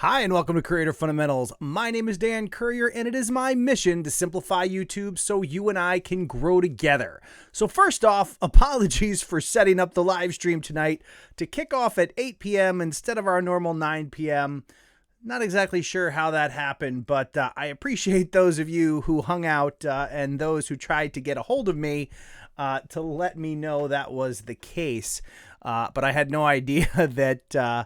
Hi, and welcome to Creator Fundamentals. My name is Dan Currier, and it is my mission to simplify YouTube so you and I can grow together. So first off, apologies for setting up the live stream tonight to kick off at 8 p.m. instead of our normal 9 p.m. Not exactly sure how that happened, but I appreciate those of you who hung out and those who tried to get a hold of me to let me know that was the case. But I had no idea that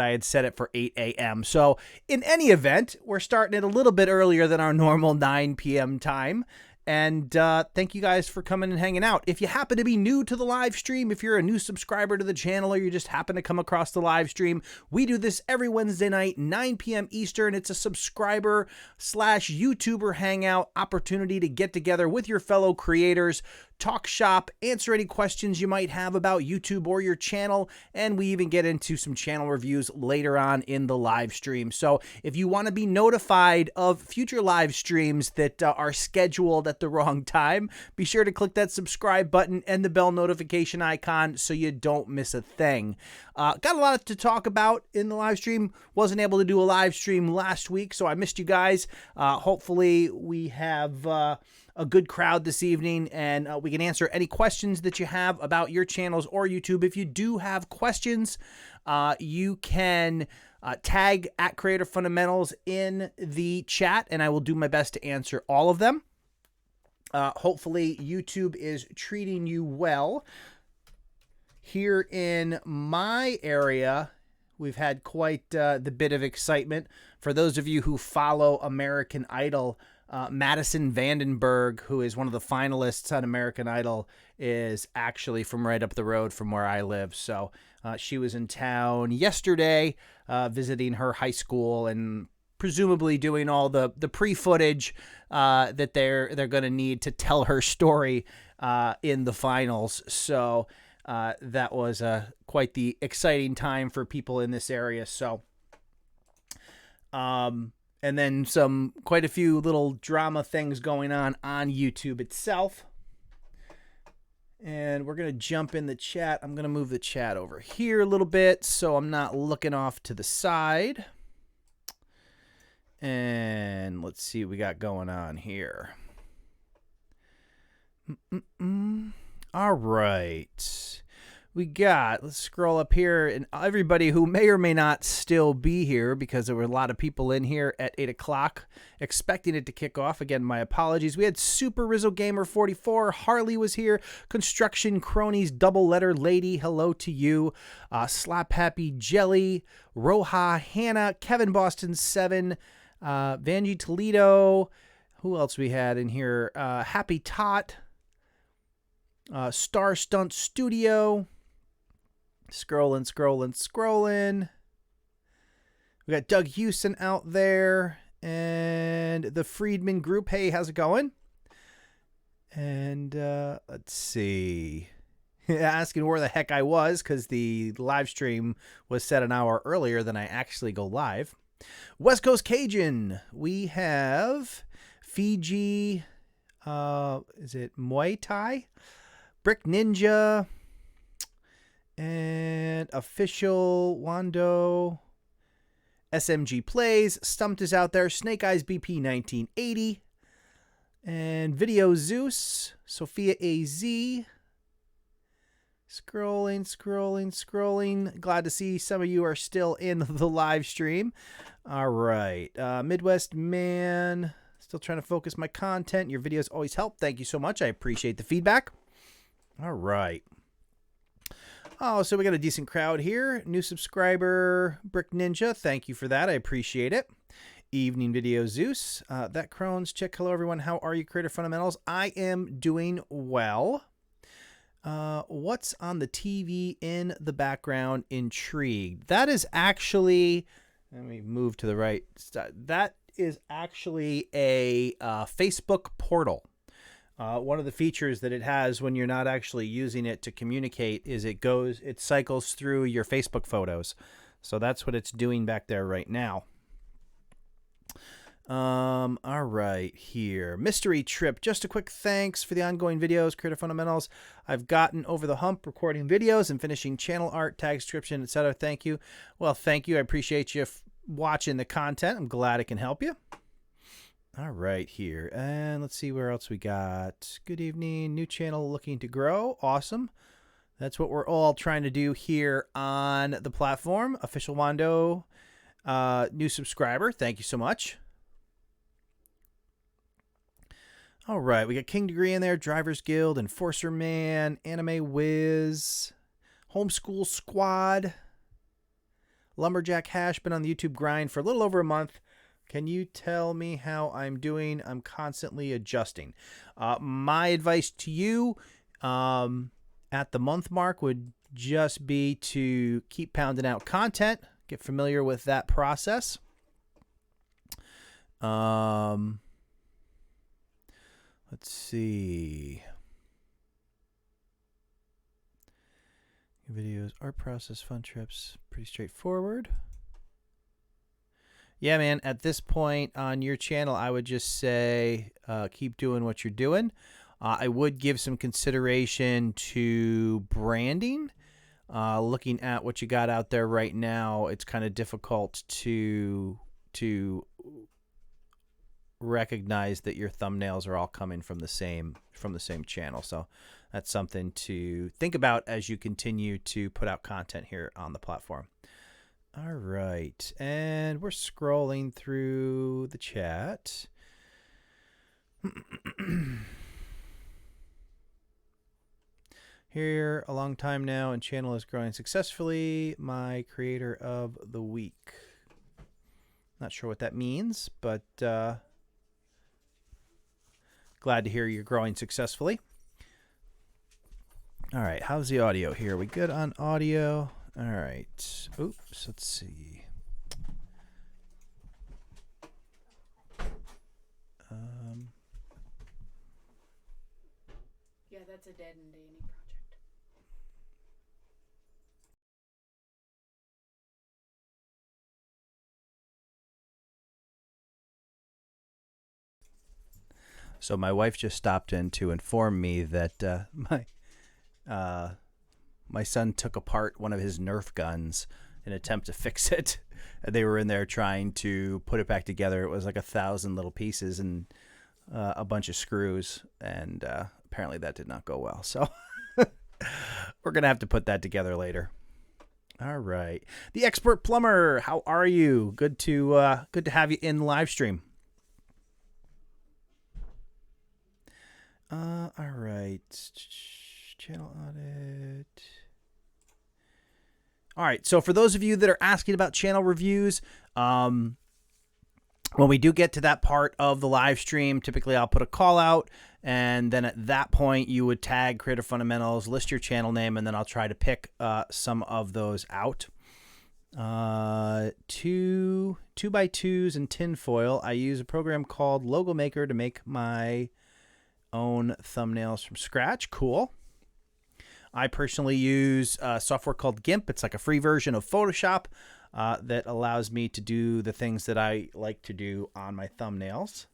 I had set it for 8 a.m. So in any event, we're starting it a little bit earlier than our normal 9 p.m. time. And thank you guys for coming and hanging out. If you happen to be new to the live stream, if you're a new subscriber to the channel, or you just happen to come across the live stream, we do this every Wednesday night, 9 p.m. Eastern. It's a subscriber/YouTuber hangout opportunity to get together with your fellow creators, talk shop, answer any questions you might have about YouTube or your channel, and we even get into some channel reviews later on in the live stream. So if you want to be notified of future live streams that are scheduled at the wrong time, be sure to click that subscribe button and the bell notification icon so you don't miss a thing. Got a lot to talk about in the live stream. Wasn't able to do a live stream last week, so I missed you guys. Hopefully we have a good crowd this evening, and we can answer any questions that you have about your channels or YouTube. If you do have questions, you can tag at Creator Fundamentals in the chat, and I will do my best to answer all of them. Hopefully YouTube is treating you well. Here in my area, we've had quite the bit of excitement. For those of you who follow American Idol, Madison Vandenberg, who is one of the finalists on American Idol, is actually from right up the road from where I live. So she was in town yesterday visiting her high school and presumably doing all the pre-footage that they're going to need to tell her story in the finals. So that was quite the exciting time for people in this area. So and then quite a few little drama things going on YouTube itself. And we're going to jump in the chat. I'm going to move the chat over here a little bit so I'm not looking off to the side. And let's see what we got going on here. All right. Let's scroll up here, and everybody who may or may not still be here, because there were a lot of people in here at 8 o'clock expecting it to kick off. Again, my apologies. We had Super Rizzo Gamer 44. Harley was here. Construction Cronies Double Letter Lady. Hello to you. Slap Happy Jelly. Roja Hannah. Kevin Boston 7. Vanjie Toledo. Who else we had in here? Happy Tot. Star Stunt Studio. Scrolling. We got Doug Houston out there and the Friedman Group. Hey, how's it going? And let's see. Asking where the heck I was because the live stream was set an hour earlier than I actually go live. West Coast Cajun. We have Fiji. Is it Muay Thai? Brick Ninja. And Official Wando. SMG Plays. Stumped is out there. Snake Eyes BP 1980. And Video Zeus. Sophia AZ. Scrolling. Glad to see some of you are still in the live stream. All right. Midwest Man. Still trying to focus my content. Your videos always help. Thank you so much. I appreciate the feedback. All right. Oh, so we got a decent crowd here. New subscriber, Brick Ninja. Thank you for that. I appreciate it. Evening Video Zeus. That Crohn's Chick. Hello, everyone. How are you, Creator Fundamentals? I am doing well. What's on the TV in the background? Intrigued. That is actually... Let me move to the right. That is actually a Facebook portal. One of the features that it has when you're not actually using it to communicate is it cycles through your Facebook photos. So that's what it's doing back there right now. All right, here. Mystery Trip. Just a quick thanks for the ongoing videos, Creator Fundamentals. I've gotten over the hump recording videos and finishing channel art, tag description, etc. Thank you. Well, thank you. I appreciate you watching the content. I'm glad I can help you. All right, here. And let's see where else we got. Good evening. New channel looking to grow. Awesome. That's what we're all trying to do here on the platform. Official Wando, new subscriber. Thank you so much. All right, we got King Degree in there, Drivers Guild, Enforcer Man, Anime Wiz, Homeschool Squad, Lumberjack Hash. Been on the YouTube grind for a little over a month. Can you tell me how I'm doing? I'm constantly adjusting. My advice to you at the month mark would just be to keep pounding out content. Get familiar with that process. Let's see. Videos, art process, fun trips. Pretty straightforward. Yeah, man, at this point on your channel, I would just say keep doing what you're doing. I would give some consideration to branding. Looking at what you got out there right now, it's kind of difficult to recognize that your thumbnails are all coming from the same channel. So that's something to think about as you continue to put out content here on the platform. All right, and we're scrolling through the chat. Here a long time now, and channel is growing successfully. My creator of the week. Not sure what that means, but glad to hear you're growing successfully. All right, how's the audio here? We good on audio? All right. Oops, let's see. Yeah, that's a dead and Danny project. So my wife just stopped in to inform me that my son took apart one of his Nerf guns in an attempt to fix it. They were in there trying to put it back together. It was like 1,000 little pieces and a bunch of screws, and apparently that did not go well. So we're gonna have to put that together later. All right, the Expert Plumber, how are you? Good to have you in the live stream. All right, channel audit. All right, so for those of you that are asking about channel reviews, when we do get to that part of the live stream, typically I'll put a call out, and then at that point you would tag Creator Fundamentals, list your channel name, and then I'll try to pick some of those out. 2x2s and tinfoil. I use a program called Logo Maker to make my own thumbnails from scratch. Cool. I personally use software called GIMP. It's like a free version of Photoshop that allows me to do the things that I like to do on my thumbnails.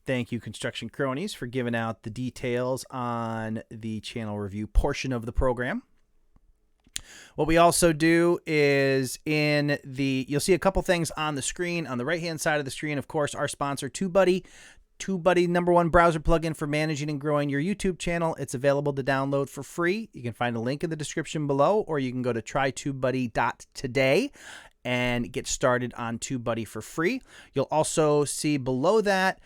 Thank you, Construction Cronies, for giving out the details on the channel review portion of the program. What we also do is you'll see a couple things on the screen. On the right-hand side of the screen, of course, our sponsor, TUBEBUDDY. TUBEBUDDY, #1 browser plugin for managing and growing your YouTube channel. It's available to download for free. You can find a link in the description below, or you can go to trytubebuddy.today and get started on TubeBuddy for free. You'll also see below that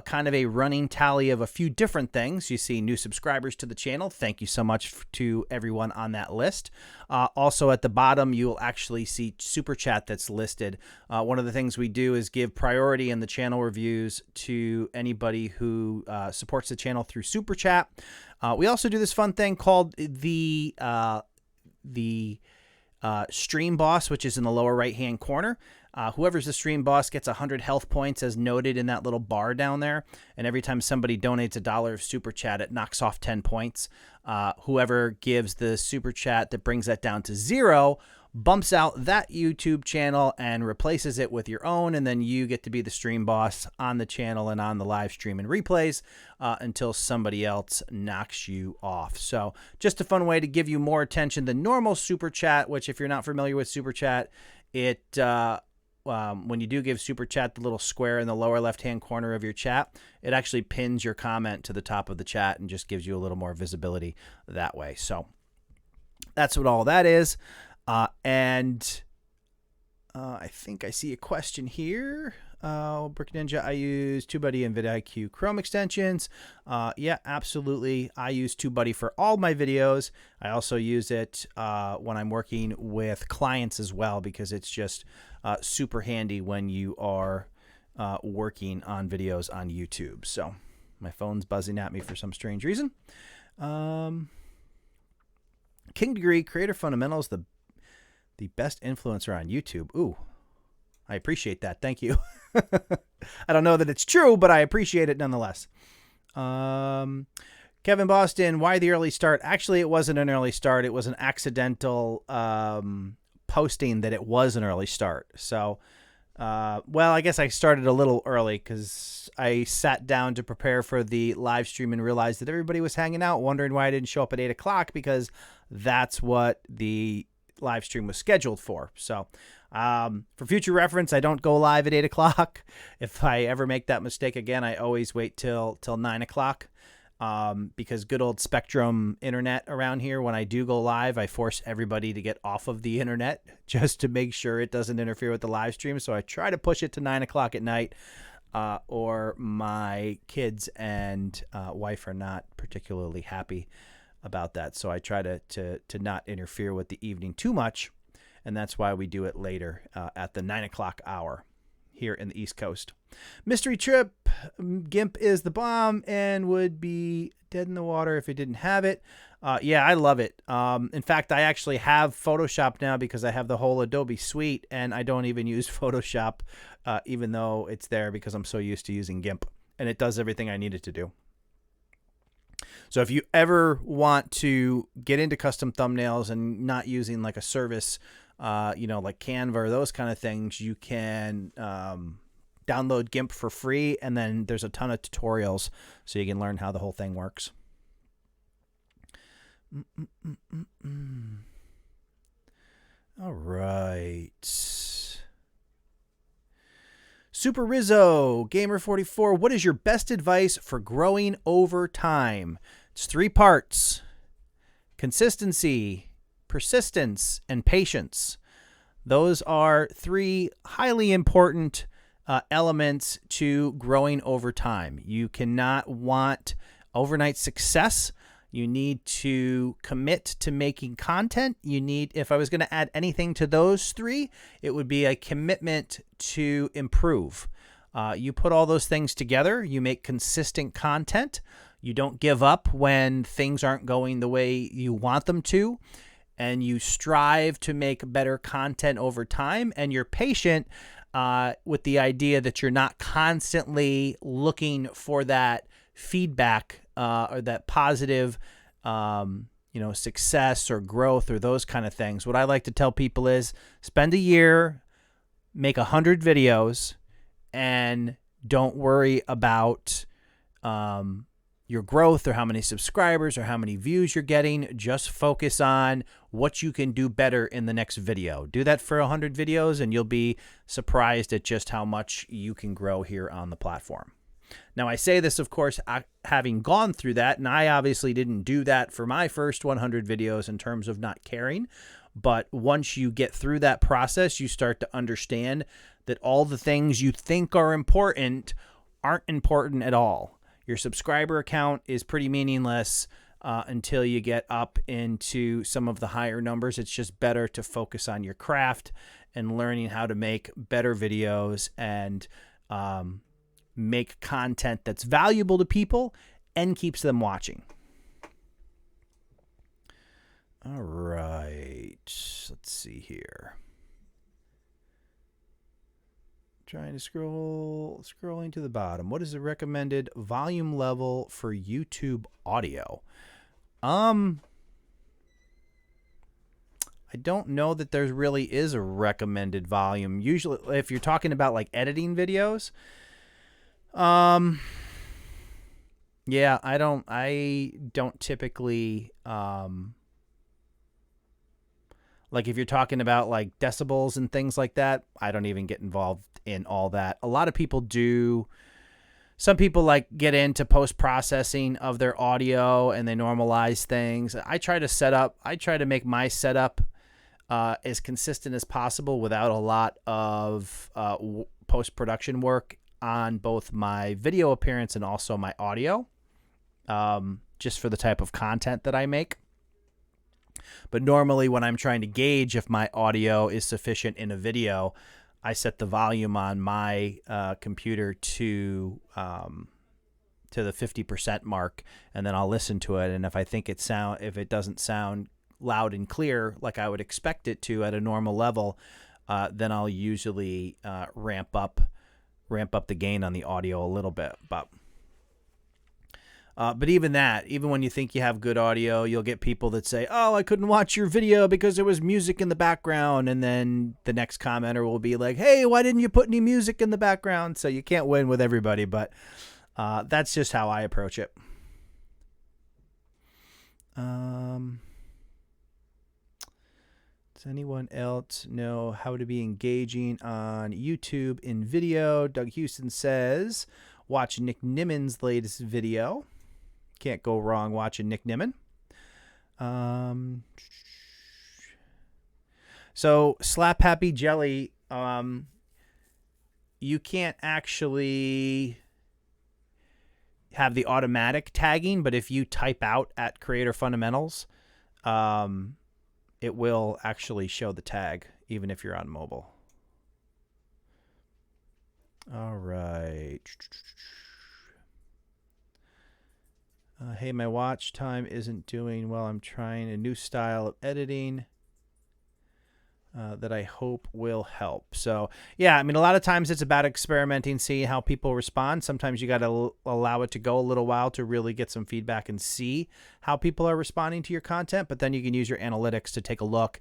kind of a running tally of a few different things. You see new subscribers to the channel. Thank you so much to everyone on that list. Also at the bottom, you will actually see Super Chat that's listed. One of the things we do is give priority in the channel reviews to anybody who supports the channel through Super Chat. We also do this fun thing called the Stream Boss, which is in the lower right-hand corner. Whoever's the Stream Boss gets 100 health points as noted in that little bar down there. And every time somebody donates $1 of Super Chat, it knocks off 10 points. Whoever gives the Super Chat that brings that down to 0 bumps out that YouTube channel and replaces it with your own, and then you get to be the stream boss on the channel and on the live stream and replays until somebody else knocks you off. So just a fun way to give you more attention than normal Super Chat, which if you're not familiar with Super Chat, it when you do give Super Chat, the little square in the lower left-hand corner of your chat, it actually pins your comment to the top of the chat and just gives you a little more visibility that way. So that's what all that is. And I think I see a question here. Brick Ninja, I use TubeBuddy and vidIQ Chrome extensions. Yeah, absolutely. I use TubeBuddy for all my videos. I also use it when I'm working with clients as well, because it's just super handy when you are working on videos on YouTube. So my phone's buzzing at me for some strange reason. King Degree, Creator Fundamentals, the best influencer on YouTube. Ooh, I appreciate that. Thank you. I don't know that it's true, but I appreciate it nonetheless. Kevin Boston, why the early start? Actually, it wasn't an early start. It was an accidental posting that it was an early start. So, well, I guess I started a little early because I sat down to prepare for the live stream and realized that everybody was hanging out, wondering why I didn't show up at 8 o'clock, because that's what the live stream was scheduled for. So for future reference, I don't go live at 8 o'clock. If I ever make that mistake again, I always wait till 9 o'clock because good old Spectrum internet around here, when I do go live, I force everybody to get off of the internet just to make sure it doesn't interfere with the live stream. So I try to push it to 9 o'clock at night, or my kids and wife are not particularly happy about that. So I try to not interfere with the evening too much. And that's why we do it later at the 9 o'clock hour here in the East Coast. Mystery Trip, GIMP is the bomb and would be dead in the water if it didn't have it. Yeah, I love it. In fact, I actually have Photoshop now because I have the whole Adobe suite, and I don't even use Photoshop, even though it's there, because I'm so used to using GIMP, and it does everything I need it to do. So if you ever want to get into custom thumbnails and not using like a service, like Canva or those kind of things, you can download GIMP for free, and then there's a ton of tutorials so you can learn how the whole thing works. All right. Super Rizzo, Gamer44, what is your best advice for growing over time? It's 3 parts: consistency, persistence, and patience. Those are 3 highly important elements to growing over time. You cannot want overnight success. You need to commit to making content. You need, if I was going to add anything to those 3, it would be a commitment to improve. You put all those things together, you make consistent content. You don't give up when things aren't going the way you want them to, and you strive to make better content over time, and you're patient with the idea that you're not constantly looking for that feedback or that positive, success or growth or those kind of things. What I like to tell people is spend a year, make 100 videos, and don't worry about your growth or how many subscribers or how many views you're getting. Just focus on what you can do better in the next video. Do that for 100 videos and you'll be surprised at just how much you can grow here on the platform. Now, I say this, of course, having gone through that, and I obviously didn't do that for my first 100 videos in terms of not caring. But once you get through that process, you start to understand that all the things you think are important aren't important at all. Your subscriber count is pretty meaningless until you get up into some of the higher numbers. It's just better to focus on your craft and learning how to make better videos and make content that's valuable to people and keeps them watching. All right, let's see here. Trying to scrolling to the bottom. What is the recommended volume level for YouTube audio? I don't know that there really is a recommended volume. Usually, if you're talking about like editing videos, yeah, I don't typically, like if you're talking about like decibels and things like that, I don't even get involved in all that. A lot of people do. Some people like get into post-processing of their audio and they normalize things. I try to make my setup as consistent as possible without a lot of post-production work on both my video appearance and also my audio, just for the type of content that I make. But normally when I'm trying to gauge if my audio is sufficient in a video, I set the volume on my computer to the 50% mark, and then I'll listen to it. And if I think if it doesn't sound loud and clear like I would expect it to at a normal level, then I'll usually ramp up the gain on the audio a little bit. But even when you think you have good audio, you'll get people that say, "Oh, I couldn't watch your video because there was music in the background." And then the next commenter will be like, "Hey, why didn't you put any music in the background?" So you can't win with everybody, but that's just how I approach it. Does anyone else know how to be engaging on YouTube in video? Doug Houston says, watch Nick Nimmin's latest video. Can't go wrong watching Nick Nimmin. So Slap Happy Jelly, you can't actually have the automatic tagging, but if you type out at Creator Fundamentals, it will actually show the tag even if you're on mobile. All right. Hey, my watch time isn't doing well. I'm trying a new style of editing that I hope will help. So, yeah, I mean, a lot of times it's about experimenting, seeing how people respond. Sometimes you got to allow it to go a little while to really get some feedback and see how people are responding to your content. But then you can use your analytics to take a look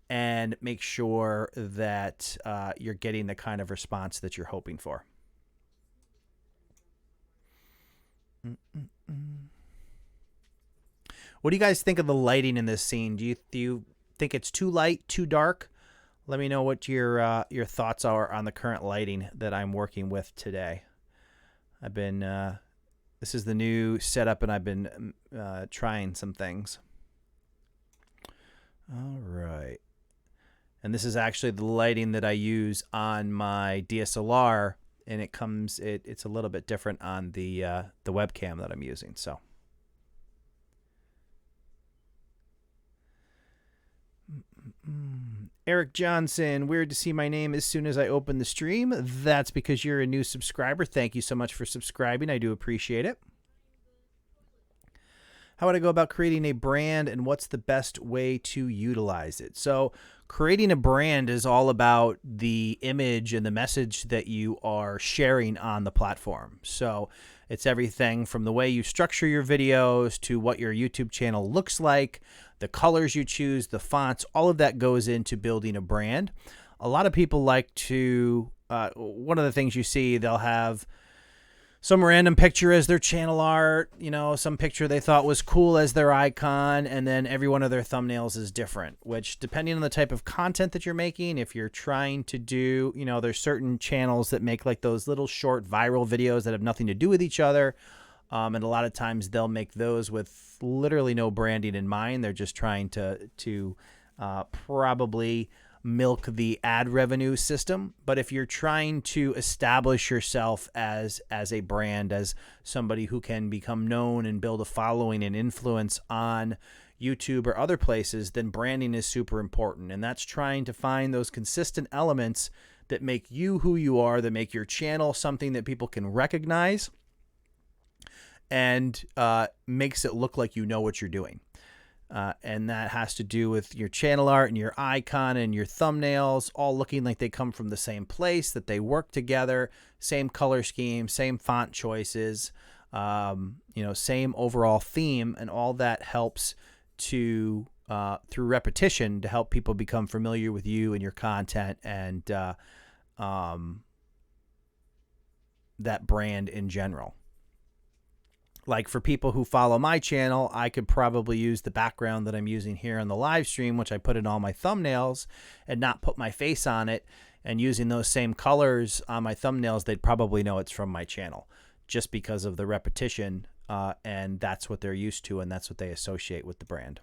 and make sure that you're getting the kind of response that you're hoping for. What do you guys think of the lighting in this scene? Do you think it's too light, too dark? Let me know what your thoughts are on the current lighting that I'm working with today. I've been this is the new setup, and I've been trying some things. All right, and this is actually the lighting that I use on my DSLR, and it's a little bit different on the webcam that I'm using. So. Eric Johnson, weird to see my name as soon as I open the stream. That's because you're a new subscriber. Thank you so much for subscribing. I do appreciate it. How would I go about creating a brand, and what's the best way to utilize it? So creating a brand is all about the image and the message that you are sharing on the platform. So it's everything from the way you structure your videos to what your YouTube channel looks like, the colors you choose, the fonts, all of that goes into building a brand. A lot of people like to, one of the things you see, they'll have some random picture as their channel art, some picture they thought was cool as their icon, and then every one of their thumbnails is different, which depending on the type of content that you're making, if you're trying to do, there's certain channels that make like those little short viral videos that have nothing to do with each other. And a lot of times they'll make those with literally no branding in mind. They're just trying to probably milk the ad revenue system. But if you're trying to establish yourself as a brand, as somebody who can become known and build a following and influence on YouTube or other places, then branding is super important. And that's trying to find those consistent elements that make you who you are, that make your channel something that people can recognize, and makes it look like you know what you're doing. And that has to do with your channel art and your icon and your thumbnails all looking like they come from the same place, that they work together, same color scheme, same font choices, same overall theme, and all that helps to through repetition to help people become familiar with you and your content and that brand in general. Like for people who follow my channel, I could probably use the background that I'm using here on the live stream, which I put in all my thumbnails, and not put my face on it. And using those same colors on my thumbnails, they'd probably know it's from my channel just because of the repetition. And that's what they're used to, and that's what they associate with the brand.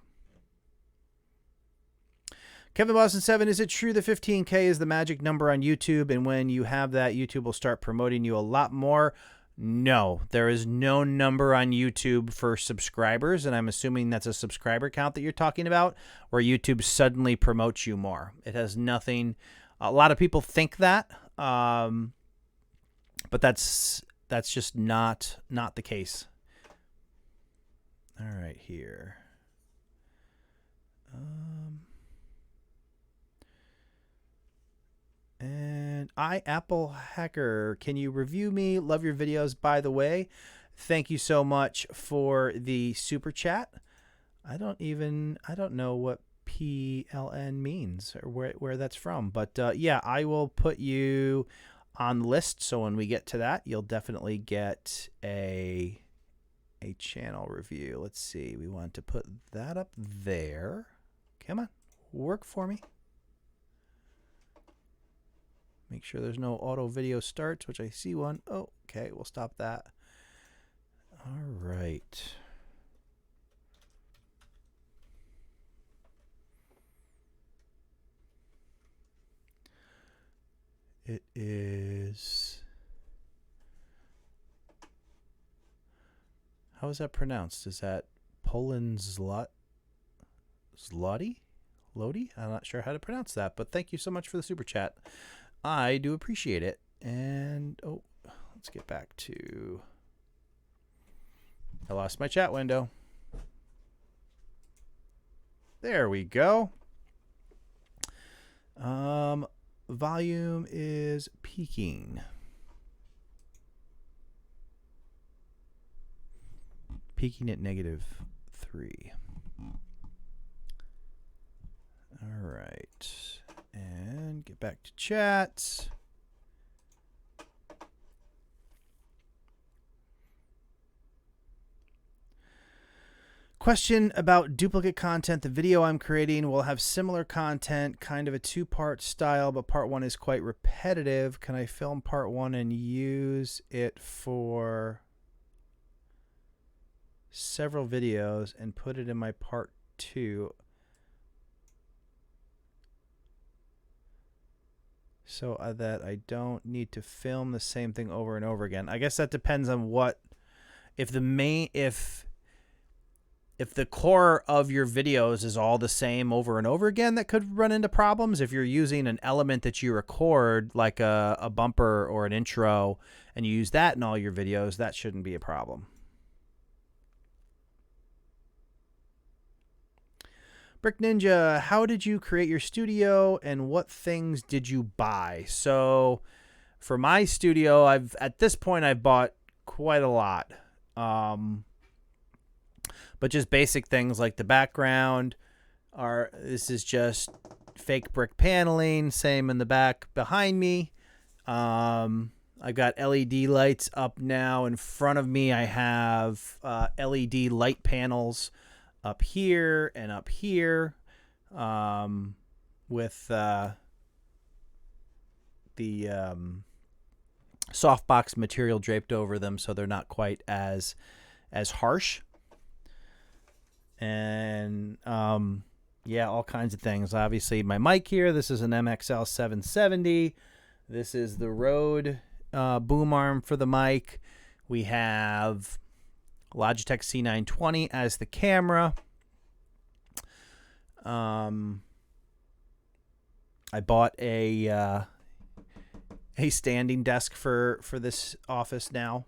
Kevin Boston 7, is it true that 15K is the magic number on YouTube, and when you have that, YouTube will start promoting you a lot more? No, there is no number on YouTube for subscribers, and I'm assuming that's a subscriber count that you're talking about, where YouTube suddenly promotes you more. It has nothing. A lot of people think that, but that's just not the case. All right, here. And Apple Hacker, can you review me? Love your videos, by the way. Thank you so much for the super chat. I don't know what PLN means or where that's from, but yeah, I will put you on the list, so when we get to that, you'll definitely get a channel review. Let's see, we want to put that up there. Come on, work for me. Make sure there's no auto video starts, which I see one. Oh, okay, we'll stop that. All right. It is... How is that pronounced? Is that Poland Zloty? Lodi? I'm not sure how to pronounce that, but thank you so much for the super chat. I do appreciate it. And, oh, let's get back to... I lost my chat window. There we go. Volume is peaking. Peaking at -3. All right. And get back to chat. Question about duplicate content. The video I'm creating will have similar content, kind of a two-part style, but part one is quite repetitive. Can I film part one and use it for several videos and put it in my part two? So that I don't need to film the same thing over and over again. I guess that depends on what, if the core of your videos is all the same over and over again, that could run into problems. If you're using an element that you record, like a bumper or an intro, and you use that in all your videos, that shouldn't be a problem. Brick Ninja, how did you create your studio and what things did you buy? So for my studio, at this point I've bought quite a lot. But just basic things like the background this is just fake brick paneling, same in the back behind me. I've got LED lights up now in front of me. I have LED light panels up here and up here, with the softbox material draped over them, so they're not quite as harsh. And yeah, all kinds of things. Obviously, my mic here. This is an MXL 770. This is the Rode boom arm for the mic. We have Logitech C920 as the camera. I bought a standing desk for this office now,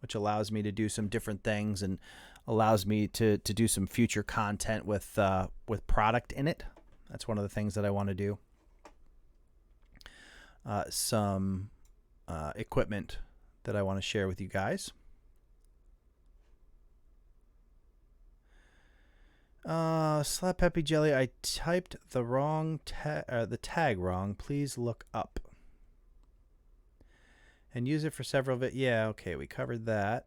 which allows me to do some different things and allows me to do some future content with product in it. That's one of the things that I want to do. Some equipment that I want to share with you guys. Slap Peppy Jelly, I typed the wrong the tag wrong. Please look up. And use it for several yeah, okay, we covered that.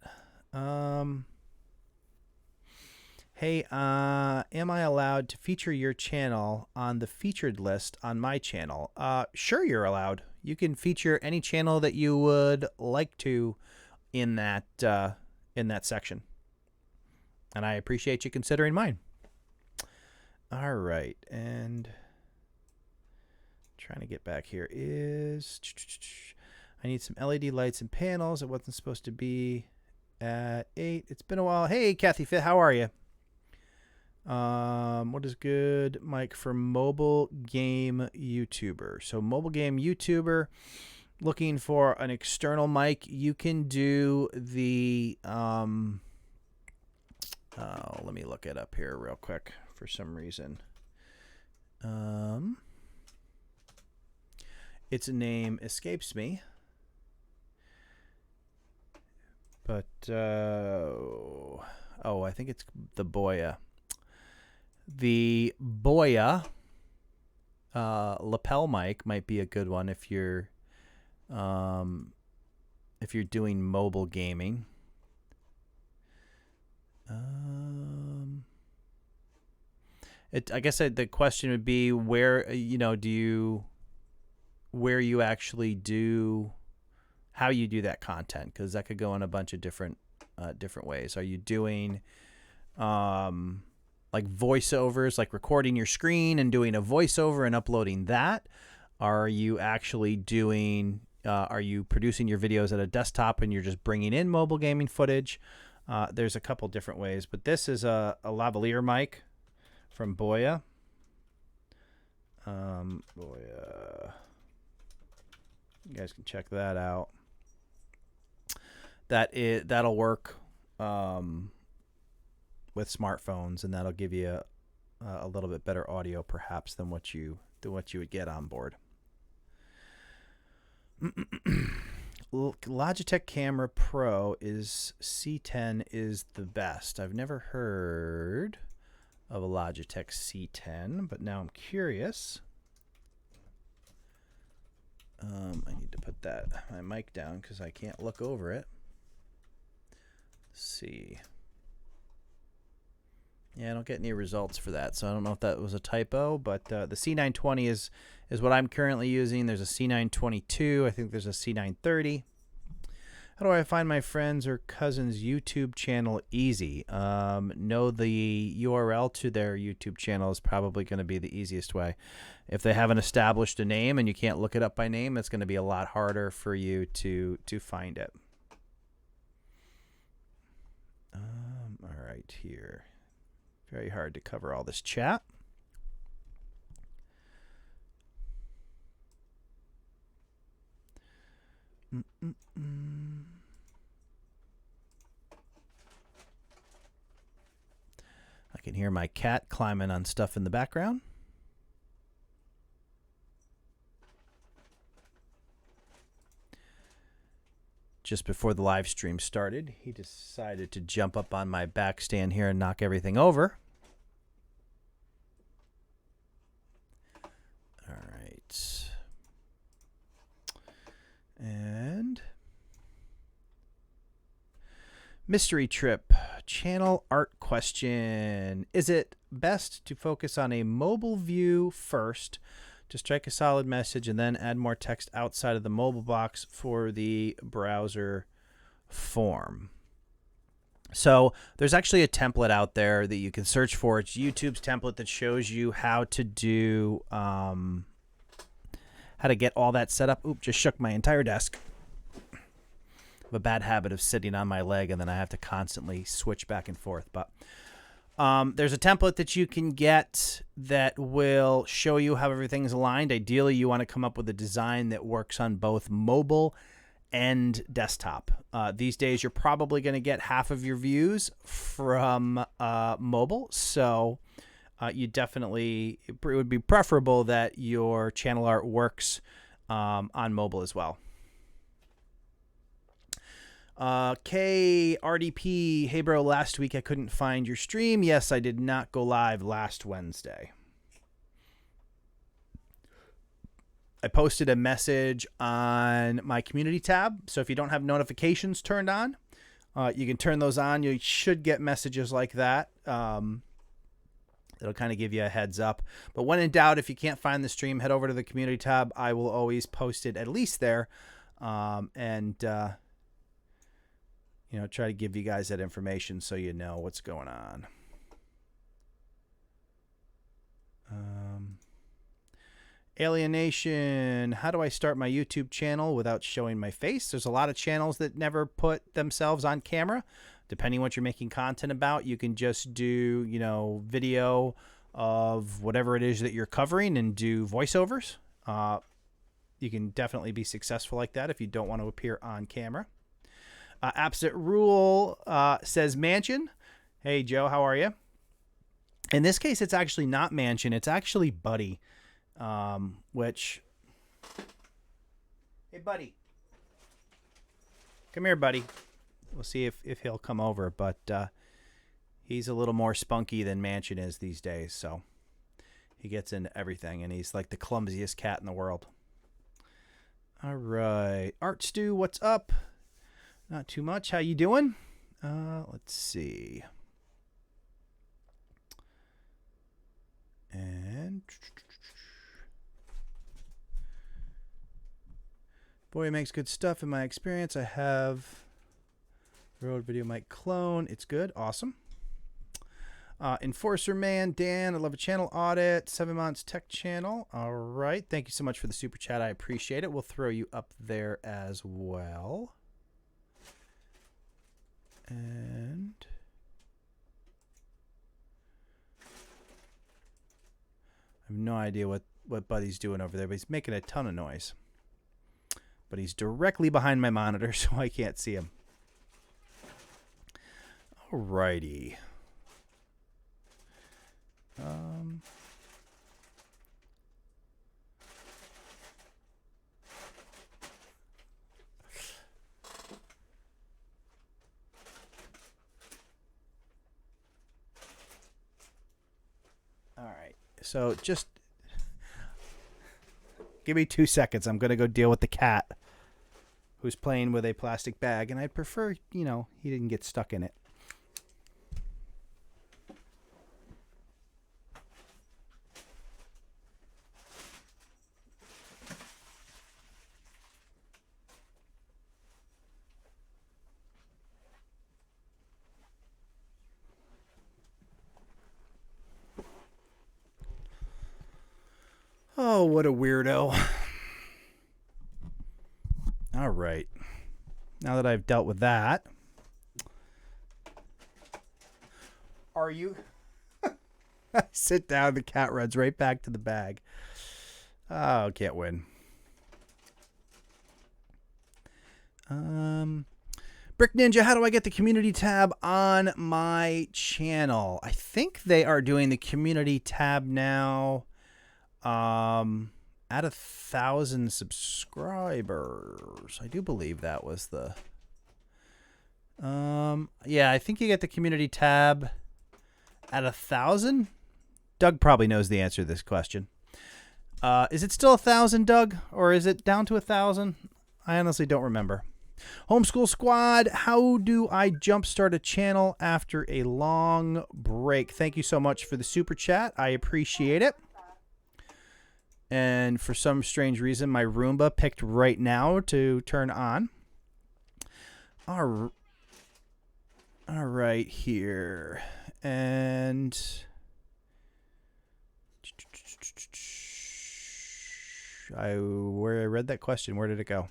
Hey, am I allowed to feature your channel on the featured list on my channel? Sure, you're allowed. You can feature any channel that you would like to in that section. And I appreciate you considering mine. All right, and trying to get back here is I need some LED lights and panels. It wasn't supposed to be at 8. It's been a while. Hey, Kathy Fit, how are you? What is good mic for mobile game YouTuber? So mobile game YouTuber looking for an external mic. You can do the let me look it up here real quick for some reason. Its name escapes me. But I think it's the Boya. The Boya lapel mic might be a good one if you're doing mobile gaming. I guess the question would be where you actually do how you do that content, because that could go in a bunch of different ways. Are you doing like voiceovers, like recording your screen and doing a voiceover and uploading that? Are you actually doing are you producing your videos at a desktop and you're just bringing in mobile gaming footage? There's a couple different ways, but this is a lavalier mic from Boya. Boya. You guys can check that out. That'll work with smartphones, and that'll give you a little bit better audio, perhaps, than what you would get on board. Logitech Camera Pro is C10 is the best. I've never heard of a Logitech C10, but now I'm curious. I need to put my mic down because I can't look over it. Let's see. Yeah, I don't get any results for that, so I don't know if that was a typo, but the C920 is what I'm currently using. There's a C922. I think there's a C930. How do I find my friends or cousins' YouTube channel easy? Know the URL to their YouTube channel is probably going to be the easiest way. If they haven't established a name and you can't look it up by name, it's going to be a lot harder for you to find it. All right, here. Very hard to cover all this chat. I can hear my cat climbing on stuff in the background. Just before the live stream started, he decided to jump up on my back stand here and knock everything over. All right. And mystery trip channel art question. Is it best to focus on a mobile view first to strike a solid message and then add more text outside of the mobile box for the browser form? So there's actually a template out there that you can search for. It's YouTube's template that shows you how to do how to get all that set up. Oop, just shook my entire desk. I have a bad habit of sitting on my leg and then I have to constantly switch back and forth. But there's a template that you can get that will show you how everything's aligned. Ideally, you want to come up with a design that works on both mobile and desktop. These days, you're probably going to get half of your views from mobile. So you definitely, it would be preferable that your channel art works on mobile as well. KRDP, hey bro, last week I couldn't find your stream. Yes, I did not go live last Wednesday. I posted a message on my community tab. So if you don't have notifications turned on, you can turn those on. You should get messages like that. It'll kind of give you a heads up. But when in doubt, if you can't find the stream, head over to the community tab. I will always post it at least there. You know, try to give you guys that information so you know what's going on. Alienation. How do I start my YouTube channel without showing my face? There's a lot of channels that never put themselves on camera. Depending on what you're making content about, you can just do, you know, video of whatever it is that you're covering and do voiceovers. You can definitely be successful like that if you don't want to appear on camera. Absent Rule says Mansion. Hey, Joe, how are you? In this case, it's actually not Mansion. It's actually Buddy. Which, hey buddy, come here, buddy. We'll see if he'll come over, but he's a little more spunky than Mansion is these days, so he gets into everything, and he's like the clumsiest cat in the world. All right, Art Stew, what's up? Not too much. How you doing? Let's see. And boy, it makes good stuff in my experience. I have Road Video Mic Clone. It's good. Awesome. Enforcer Man, Dan, I love a channel audit. 7 Months Tech Channel. All right. Thank you so much for the super chat. I appreciate it. We'll throw you up there as well. And I have no idea what Buddy's doing over there, but he's making a ton of noise. But he's directly behind my monitor, so I can't see him. Alrighty. All right. So just give me 2 seconds. I'm going to go deal with the cat who's playing with a plastic bag, and I'd prefer, you know, he didn't get stuck in it. Oh, what a weirdo. All right. Now that I've dealt with that. Are you? I sit down, the cat runs right back to the bag. Oh, can't win. Brick Ninja, how do I get the community tab on my channel? I think they are doing the community tab now. At 1,000 subscribers. I do believe that was the yeah, I think you get the community tab at 1,000. Doug probably knows the answer to this question. Is it still 1,000, Doug, or is it down to 1,000? I honestly don't remember. Homeschool Squad, how do I jumpstart a channel after a long break? Thank you so much for the super chat. I appreciate it. And for some strange reason, my Roomba picked right now to turn on. All right, here. And where I read that question, where did it go?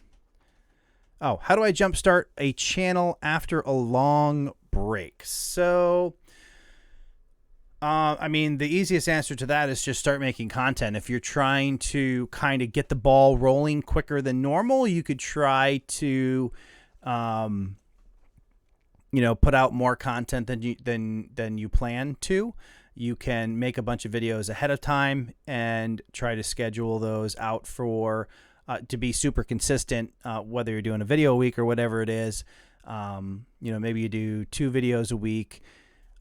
Oh, how do I jumpstart a channel after a long break? So I mean, the easiest answer to that is just start making content. If you're trying to kind of get the ball rolling quicker than normal, you could try to, you know, put out more content than you plan to. You can make a bunch of videos ahead of time and try to schedule those out for to be super consistent, whether you're doing a video a week or whatever it is. Maybe you do 2 videos a week.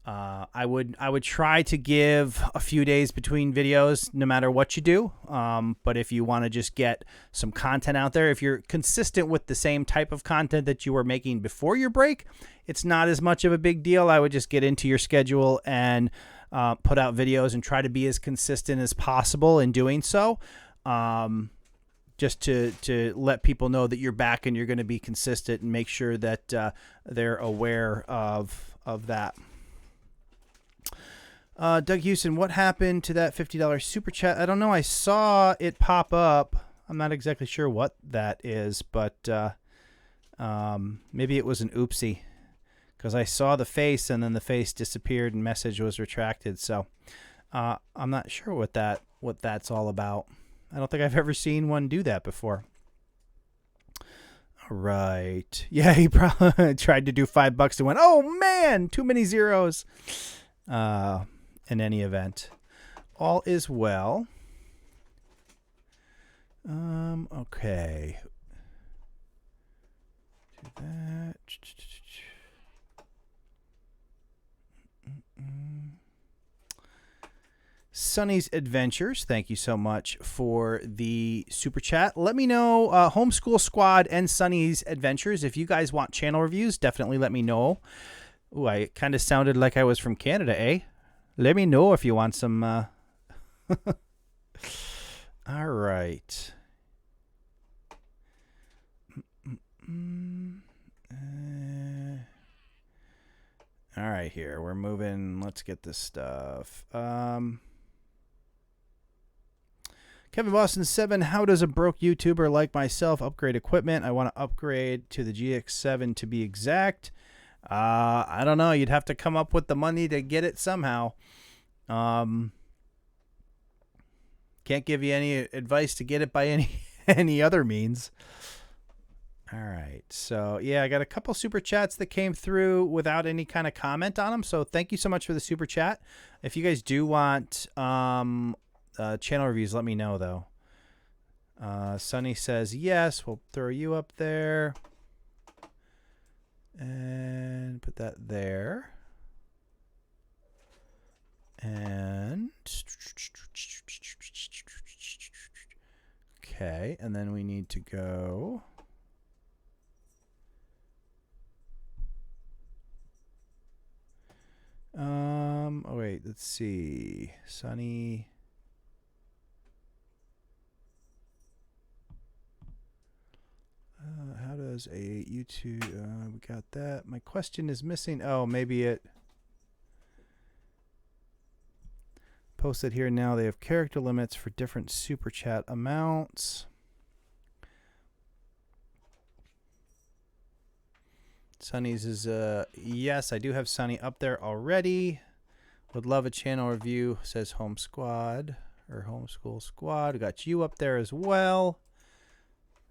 I would try to give a few days between videos no matter what you do. But if you want to just get some content out there, if you're consistent with the same type of content that you were making before your break, it's not as much of a big deal. I would just get into your schedule and put out videos and try to be as consistent as possible in doing so. Just to let people know that you're back and you're going to be consistent, and make sure that they're aware of that. Doug Houston, what happened to that $50 super chat? I don't know. I saw it pop up. I'm not exactly sure what that is, but maybe it was an oopsie, because I saw the face and then the face disappeared and message was retracted. So I'm not sure what that's all about. I don't think I've ever seen one do that before. All right. Yeah, he probably tried to do $5 and went, oh man, too many zeros. In any event, all is well. Okay. Do that. Sunny's Adventures, thank you so much for the super chat. Let me know, Homeschool Squad and Sunny's Adventures, if you guys want channel reviews, definitely let me know. Ooh, I kind of sounded like I was from Canada, eh? Let me know if you want some. All right. All right, here. We're moving. Let's get this stuff. Kevin Boston 7, how does a broke YouTuber like myself upgrade equipment? I want to upgrade to the GX7 to be exact. I don't know. You'd have to come up with the money to get it somehow. Can't give you any advice to get it by any other means. All right. So, yeah, I got a couple super chats that came through without any kind of comment on them. So thank you so much for the super chat. If you guys do want channel reviews, let me know, though. Sunny says, yes, we'll throw you up there. And put that there. And okay, and then we need to go. Oh wait, let's see. Sunny. How does a YouTube, we got that. My question is missing. Oh, maybe it posted here now. They have character limits for different super chat amounts. Sunny's is, yes, I do have Sunny up there already. Would love a channel review, says Home Squad, or Homeschool Squad. We got you up there as well.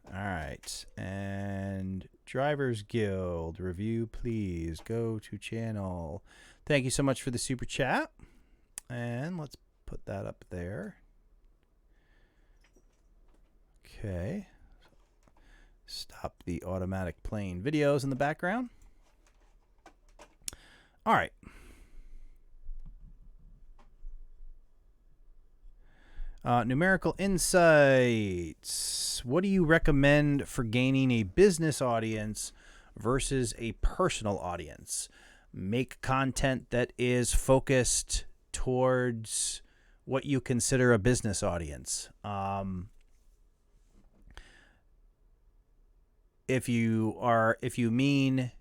All right, and Drivers Guild review, please go to channel. Thank you so much for the super chat, and let's put that up there. Okay, stop the automatic playing videos in the background. All right. Numerical insights. What do you recommend for gaining a business audience versus a personal audience? Make content that is focused towards what you consider a business audience. If you mean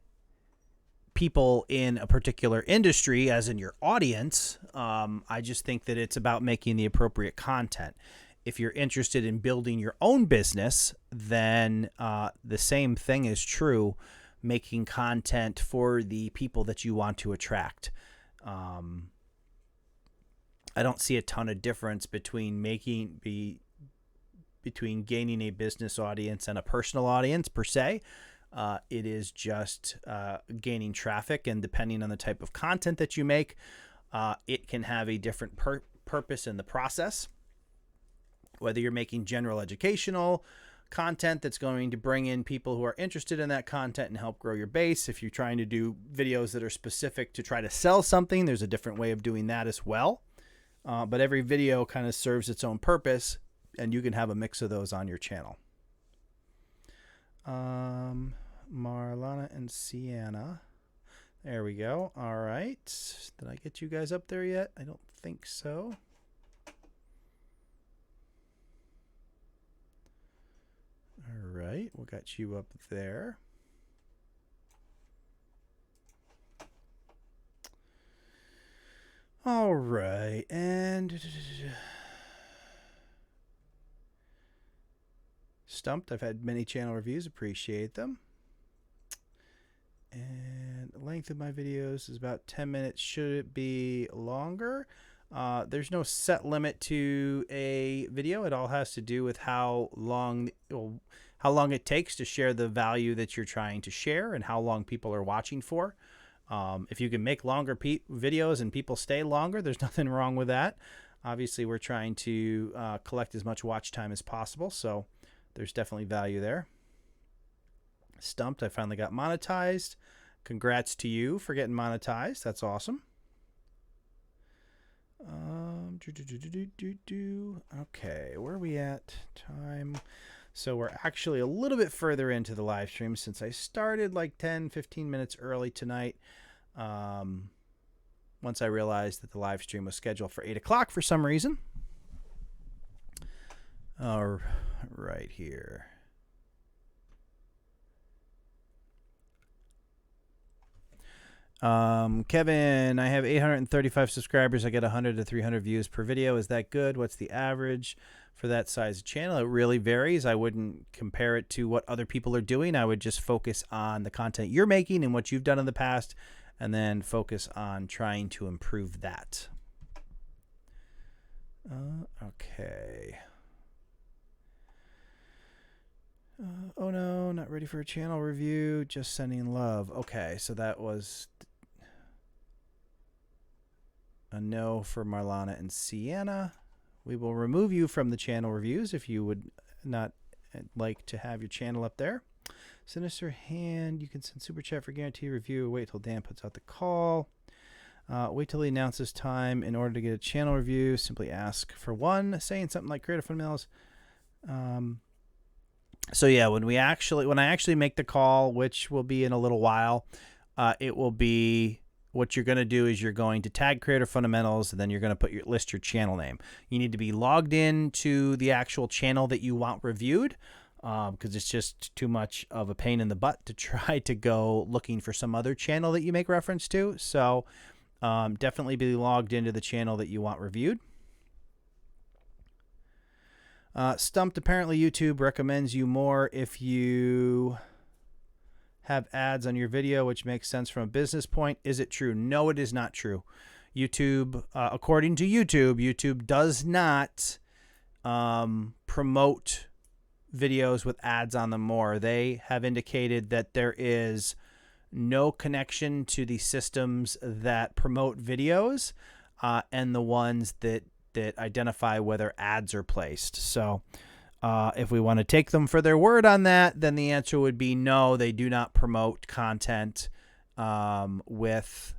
people in a particular industry, as in your audience, I just think that it's about making the appropriate content. If you're interested in building your own business, then the same thing is true, making content for the people that you want to attract. I don't see a ton of difference between between gaining a business audience and a personal audience per se. It is just gaining traffic, and depending on the type of content that you make, it can have a different purpose in the process. Whether you're making general educational content that's going to bring in people who are interested in that content and help grow your base. If you're trying to do videos that are specific to try to sell something, there's a different way of doing that as well. But every video kind of serves its own purpose, and you can have a mix of those on your channel. Marlana and Sienna. There we go. All right. Did I get you guys up there yet? I don't think so. All right. We got you up there. All right. And Stumped. I've had many channel reviews. Appreciate them. And the length of my videos is about 10 minutes. Should it be longer? There's no set limit to a video. It all has to do with how long it takes to share the value that you're trying to share and how long people are watching for. If you can make longer videos and people stay longer, there's nothing wrong with that. Obviously, we're trying to collect as much watch time as possible, so there's definitely value there. Stumped, I finally got monetized. Congrats to you for getting monetized. That's awesome. Okay, where are we at? Time. So we're actually a little bit further into the live stream since I started like 10-15 minutes early tonight. Once I realized that the live stream was scheduled for 8 o'clock for some reason. Right here. Kevin, I have 835 subscribers. I get 100 to 300 views per video. Is that good? What's the average for that size of channel? It really varies. I wouldn't compare it to what other people are doing. I would just focus on the content you're making and what you've done in the past, and then focus on trying to improve that. Okay. Oh no, not ready for a channel review, just sending love. Okay, so that was a no for Marlana and Sienna. We will remove you from the channel reviews if you would not like to have your channel up there. Sinister Hand, you can send super chat for guarantee review. Wait till Dan puts out the call. Wait till he announces time in order to get a channel review. Simply ask for one, saying something like creative fundamentals. So yeah, when I actually make the call, which will be in a little while, it will be, what you're going to do is you're going to tag Creator Fundamentals, and then you're going to list your channel name. You need to be logged in to the actual channel that you want reviewed, because it's just too much of a pain in the butt to try to go looking for some other channel that you make reference to. So definitely be logged into the channel that you want reviewed. Stumped, apparently YouTube recommends you more if you have ads on your video, which makes sense from a business point. Is it true? No, it is not true. YouTube, according to YouTube does not promote videos with ads on them more. They have indicated that there is no connection to the systems that promote videos and the ones that identify whether ads are placed. So if we want to take them for their word on that, then the answer would be no, they do not promote content with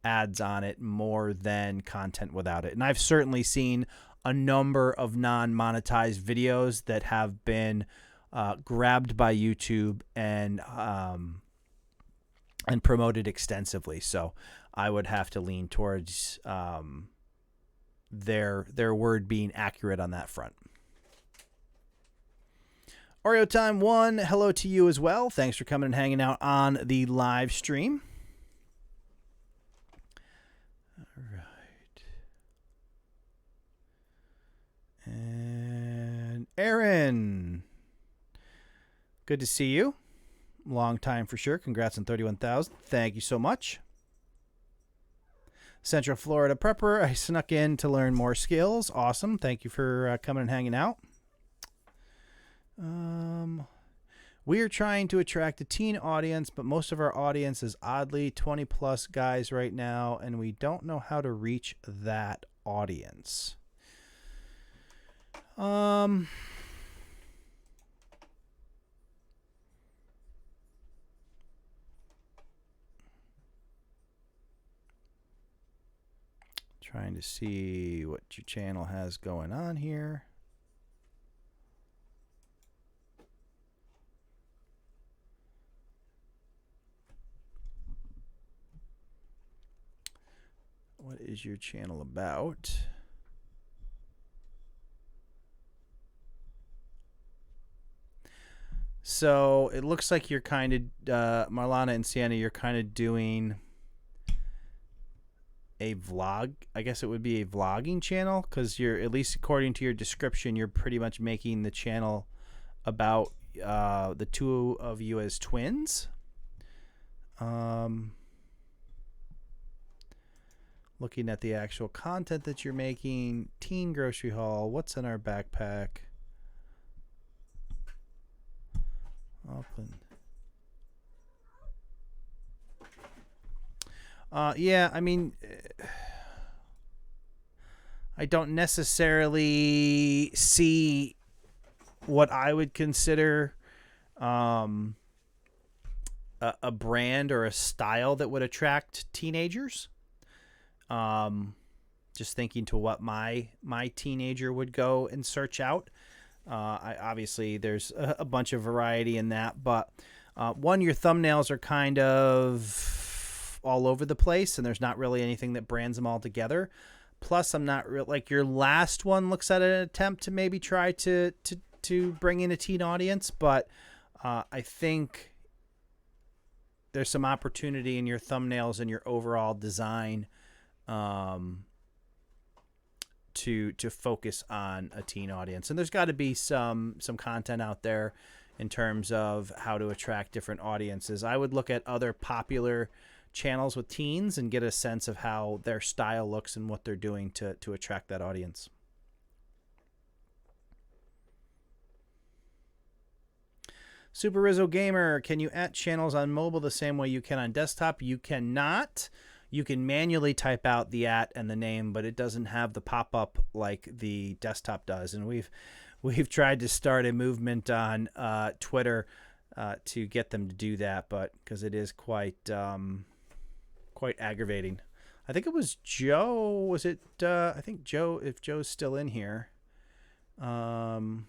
ads on it more than content without it. And I've certainly seen a number of non-monetized videos that have been grabbed by YouTube and promoted extensively. So I would have to lean towards their word being accurate on that front. Oreo Time 1, hello to you as well. Thanks for coming and hanging out on the live stream. All right. And Aaron, good to see you. Long time for sure. Congrats on 31,000. Thank you so much. Central Florida Prepper, I snuck in to learn more skills. Awesome. Thank you for coming and hanging out. We are trying to attract a teen audience, but most of our audience is oddly 20+ guys right now, and we don't know how to reach that audience. Trying to see what your channel has going on here. What is your channel about? So it looks like you're kind of, Marlana and Sienna, you're kind of doing a vlog. I guess it would be a vlogging channel, because you're, at least according to your description, you're pretty much making the channel about the two of you as twins. Looking at the actual content that you're making, teen grocery haul, what's in our backpack? Open. Yeah, I mean, I don't necessarily see what I would consider a brand or a style that would attract teenagers. Just thinking to what my teenager would go and search out. Obviously there's a bunch of variety in that, but one, your thumbnails are kind of all over the place, and there's not really anything that brands them all together. Plus, I'm not like your last one looks at an attempt to maybe try to bring in a teen audience, but I think there's some opportunity in your thumbnails and your overall design to focus on a teen audience. And there's got to be some content out there in terms of how to attract different audiences. I would look at other popular channels with teens and get a sense of how their style looks and what they're doing to attract that audience. Super Rizzo Gamer, can you add channels on mobile the same way you can on desktop? You cannot. You can manually type out the @ and the name, but it doesn't have the pop-up like the desktop does. And we've tried to start a movement on Twitter to get them to do that, but because it is quite aggravating. I think it was Joe. Was it? I think Joe. If Joe's still in here, who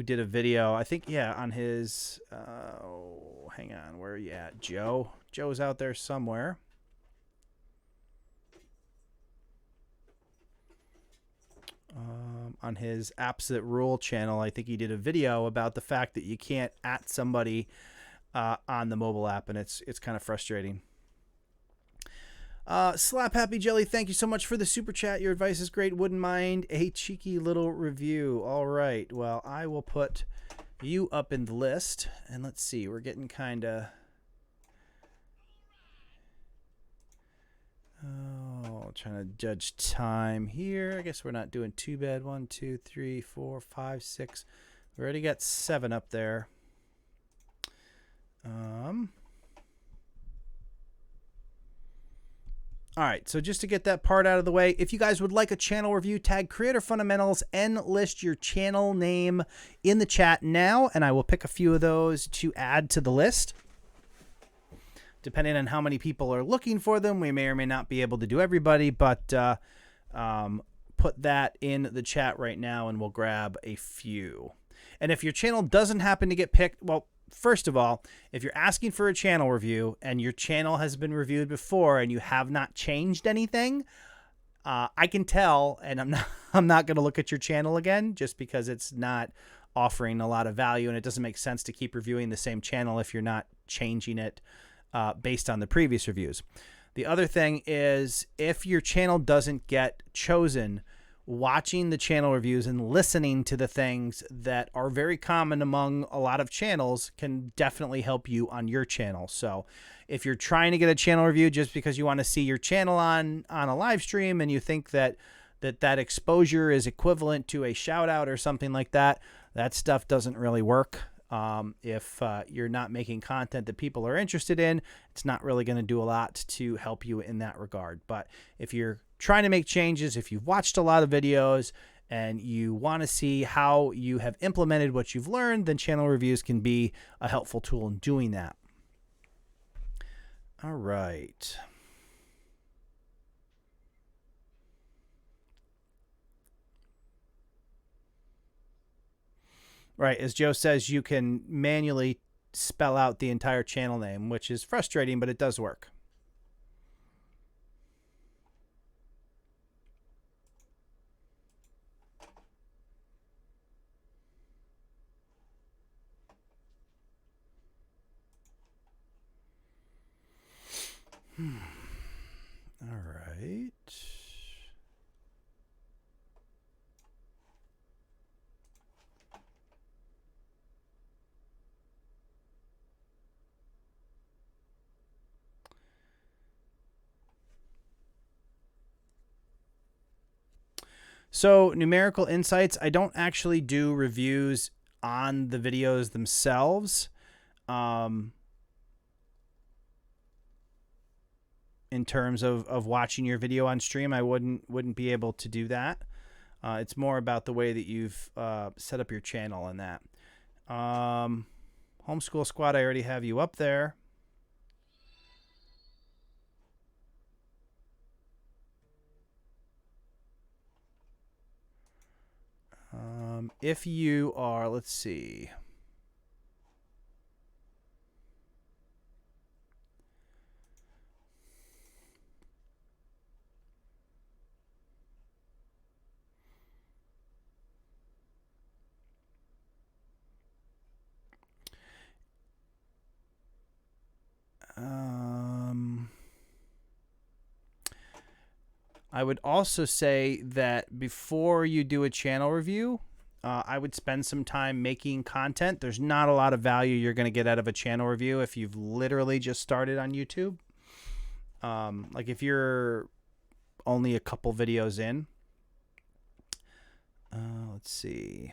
did a video? I think, yeah, on his. Hang on, where are you at, Joe? Joe's out there somewhere. On his Apps That Rule channel, I think he did a video about the fact that you can't @ somebody on the mobile app, and it's kind of frustrating. Slap Happy Jelly, thank you so much for the super chat. Your advice is great. Wouldn't mind a cheeky little review. All right. Well, I will put you up in the list, and let's see. We're getting kind of. Oh, trying to judge time here. I guess we're not doing too bad. 1, 2, 3, 4, 5, 6. We already got 7 up there. All right, so just to get that part out of the way, if you guys would like a channel review, tag Creator Fundamentals and list your channel name in the chat now, and I will pick a few of those to add to the list. Depending on how many people are looking for them, we may or may not be able to do everybody, but put that in the chat right now, and we'll grab a few. And if your channel doesn't happen to get picked, well, first of all, if you're asking for a channel review and your channel has been reviewed before and you have not changed anything, I can tell, and I'm not going to look at your channel again just because it's not offering a lot of value, and it doesn't make sense to keep reviewing the same channel if you're not changing it based on the previous reviews. The other thing is, if your channel doesn't get chosen, watching the channel reviews and listening to the things that are very common among a lot of channels can definitely help you on your channel. So if you're trying to get a channel review just because you want to see your channel on a live stream and you think that exposure is equivalent to a shout out or something like that, that stuff doesn't really work. If you're not making content that people are interested in, it's not really going to do a lot to help you in that regard. But if you're trying to make changes, if you've watched a lot of videos and you want to see how you have implemented what you've learned, then channel reviews can be a helpful tool in doing that. All right. Right. As Joe says, you can manually spell out the entire channel name, which is frustrating, but it does work. All right. So numerical insights, I don't actually do reviews on the videos themselves. In terms of watching your video on stream, I wouldn't be able to do that. It's more about the way that you've set up your channel and that. Homeschool Squad, I already have you up there. If you are, let's see. I would also say that before you do a channel review, I would spend some time making content. There's not a lot of value you're going to get out of a channel review if you've literally just started on YouTube. Like if you're only a couple videos in. Let's see.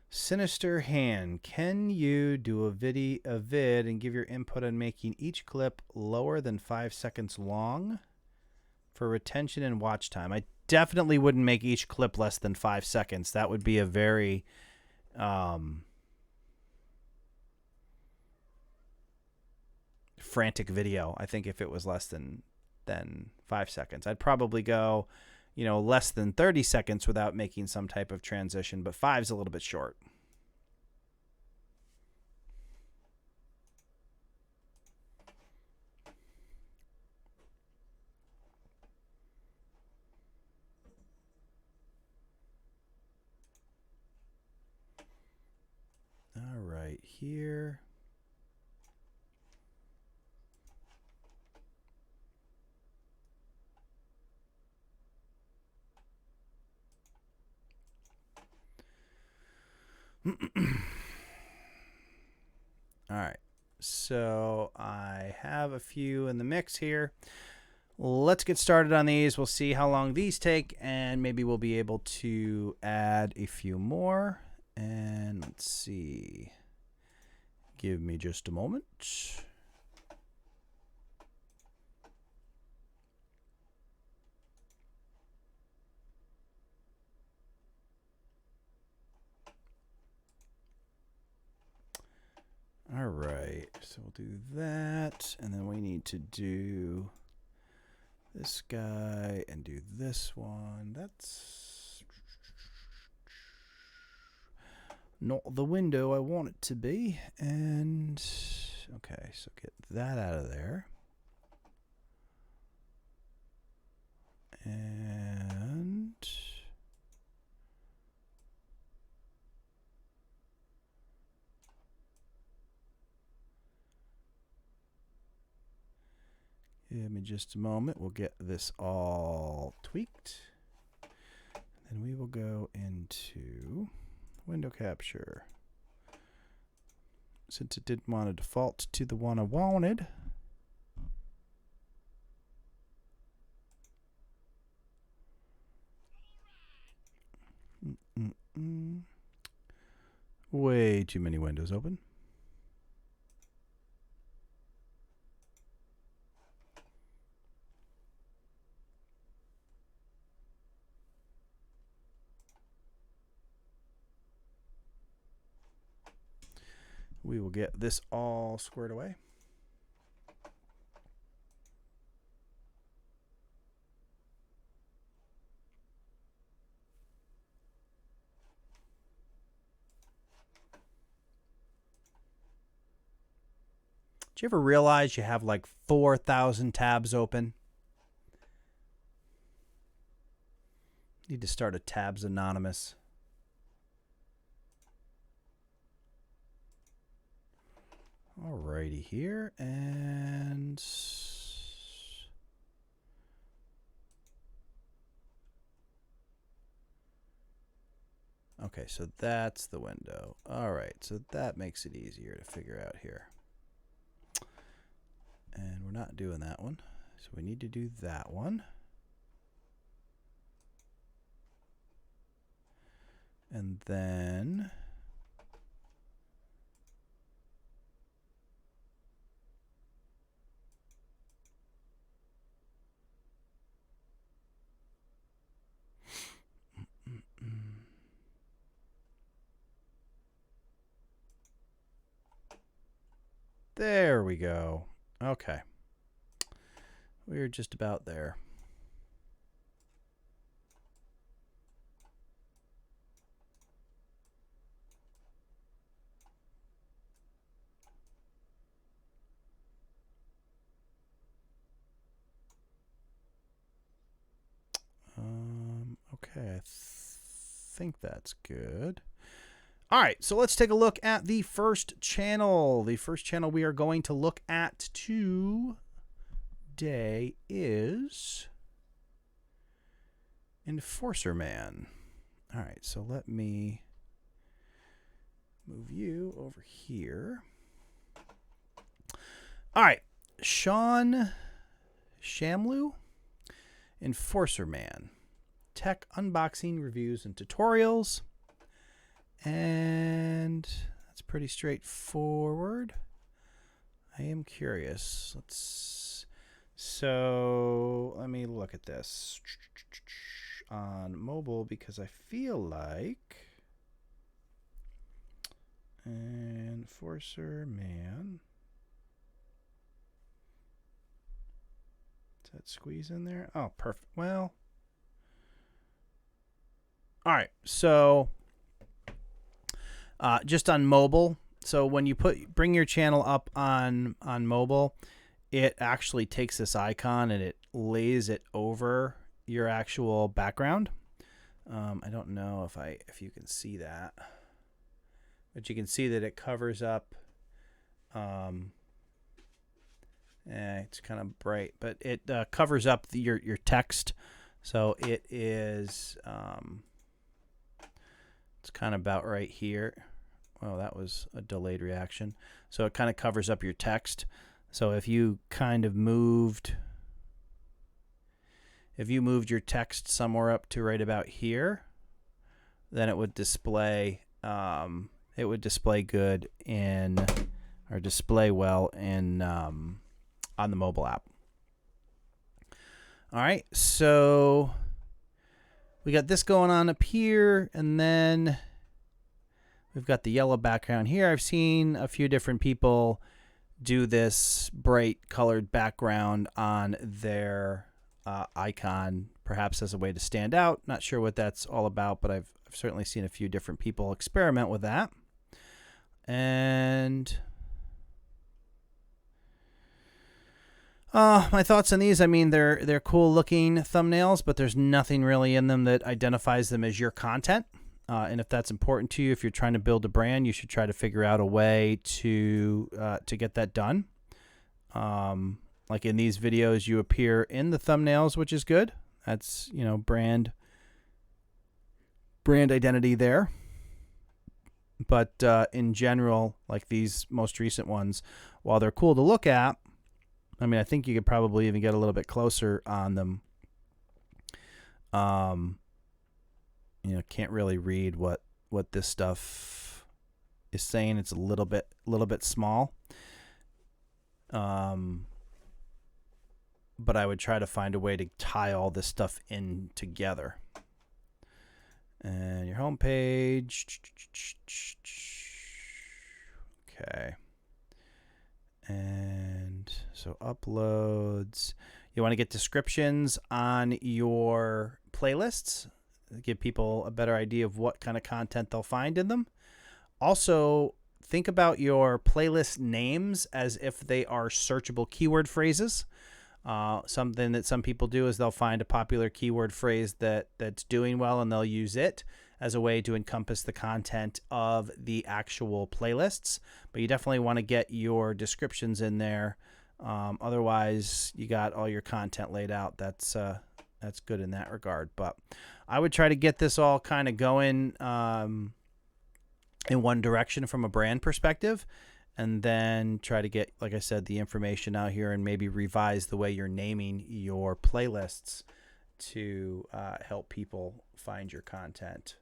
Sinister Hand, can you do a vid and give your input on making each clip lower than 5 seconds long for retention and watch time? I definitely wouldn't make each clip less than 5 seconds. That would be a very frantic video, I think, if it was less than 5 seconds. I'd probably go, less than 30 seconds without making some type of transition, but 5's a little bit short. All right, here. All right, so I have a few in the mix here. Let's get started on these. We'll see how long these take, and maybe we'll be able to add a few more. And let's see. Give me just a moment. All right, so we'll do that, and then we need to do this guy and do this one. That's not the window I want it to be. And okay, so get that out of there. And give me just a moment. We'll get this all tweaked. And we will go into window capture. Since it didn't want to default to the one I wanted. Way too many windows open. We will get this all squared away. Did you ever realize you have like 4,000 tabs open? Need to start a Tabs Anonymous. Alrighty here, and okay, so that's the window. All right, so that makes it easier to figure out here. And we're not doing that one, so we need to do that one. And then there we go. Okay. We're just about there. Okay, I think that's good. All right, so let's take a look at the first channel. The first channel we are going to look at today is Enforcer Man. All right, so let me move you over here. All right, Sean Shamlu, Enforcer Man. Tech unboxing, reviews, and tutorials. And that's pretty straightforward. I am curious. So let me look at this on mobile because I feel like Enforcer Man. Does that squeeze in there? Oh, perfect. Well, all right. So just on mobile. So when you bring your channel up on mobile, it actually takes this icon and it lays it over your actual background. I don't know if you can see that, but you can see that it covers up. It's kind of bright, but it covers up your text. So it is. It's kind of about right here. Well, that was a delayed reaction. So it kind of covers up your text. So if you kind of moved your text somewhere up to right about here, then it would display good in, or display well in on the mobile app. All right, so we got this going on up here, and then we've got the yellow background here. I've seen a few different people do this bright colored background on their icon, perhaps as a way to stand out. Not sure what that's all about, but I've certainly seen a few different people experiment with that. And my thoughts on these, I mean, they're cool looking thumbnails, but there's nothing really in them that identifies them as your content. And if that's important to you, if you're trying to build a brand, you should try to figure out a way to get that done. Like in these videos, you appear in the thumbnails, which is good. That's, you know, brand identity there. But in general, like these most recent ones, while they're cool to look at, I mean, I think you could probably even get a little bit closer on them. You know, can't really read what this stuff is saying. It's a little bit small. But I would try to find a way to tie all this stuff in together. And your home page. Okay. And so uploads. You want to get descriptions on your playlists. Give people a better idea of what kind of content they'll find in them. Also, think about your playlist names as if they are searchable keyword phrases. Something that some people do is they'll find a popular keyword phrase that's doing well, and they'll use it as a way to encompass the content of the actual playlists. But you definitely want to get your descriptions in there. Otherwise, you got all your content laid out. That's good in that regard. But I would try to get this all kind of going in one direction from a brand perspective, and then try to get, like I said, the information out here and maybe revise the way you're naming your playlists to help people find your content.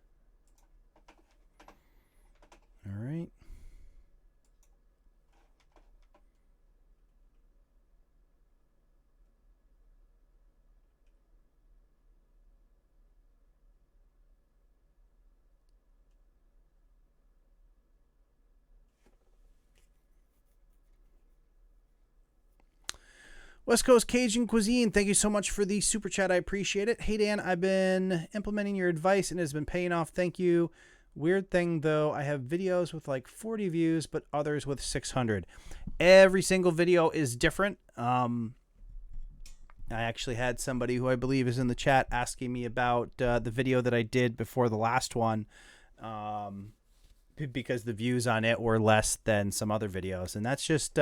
All right. West Coast Cajun Cuisine, thank you so much for the super chat. I appreciate it. Hey, Dan, I've been implementing your advice and it has been paying off. Thank you. Weird thing, though, I have videos with like 40 views, but others with 600. Every single video is different. I actually had somebody who I believe is in the chat asking me about the video that I did before the last one, because the views on it were less than some other videos. And that's just...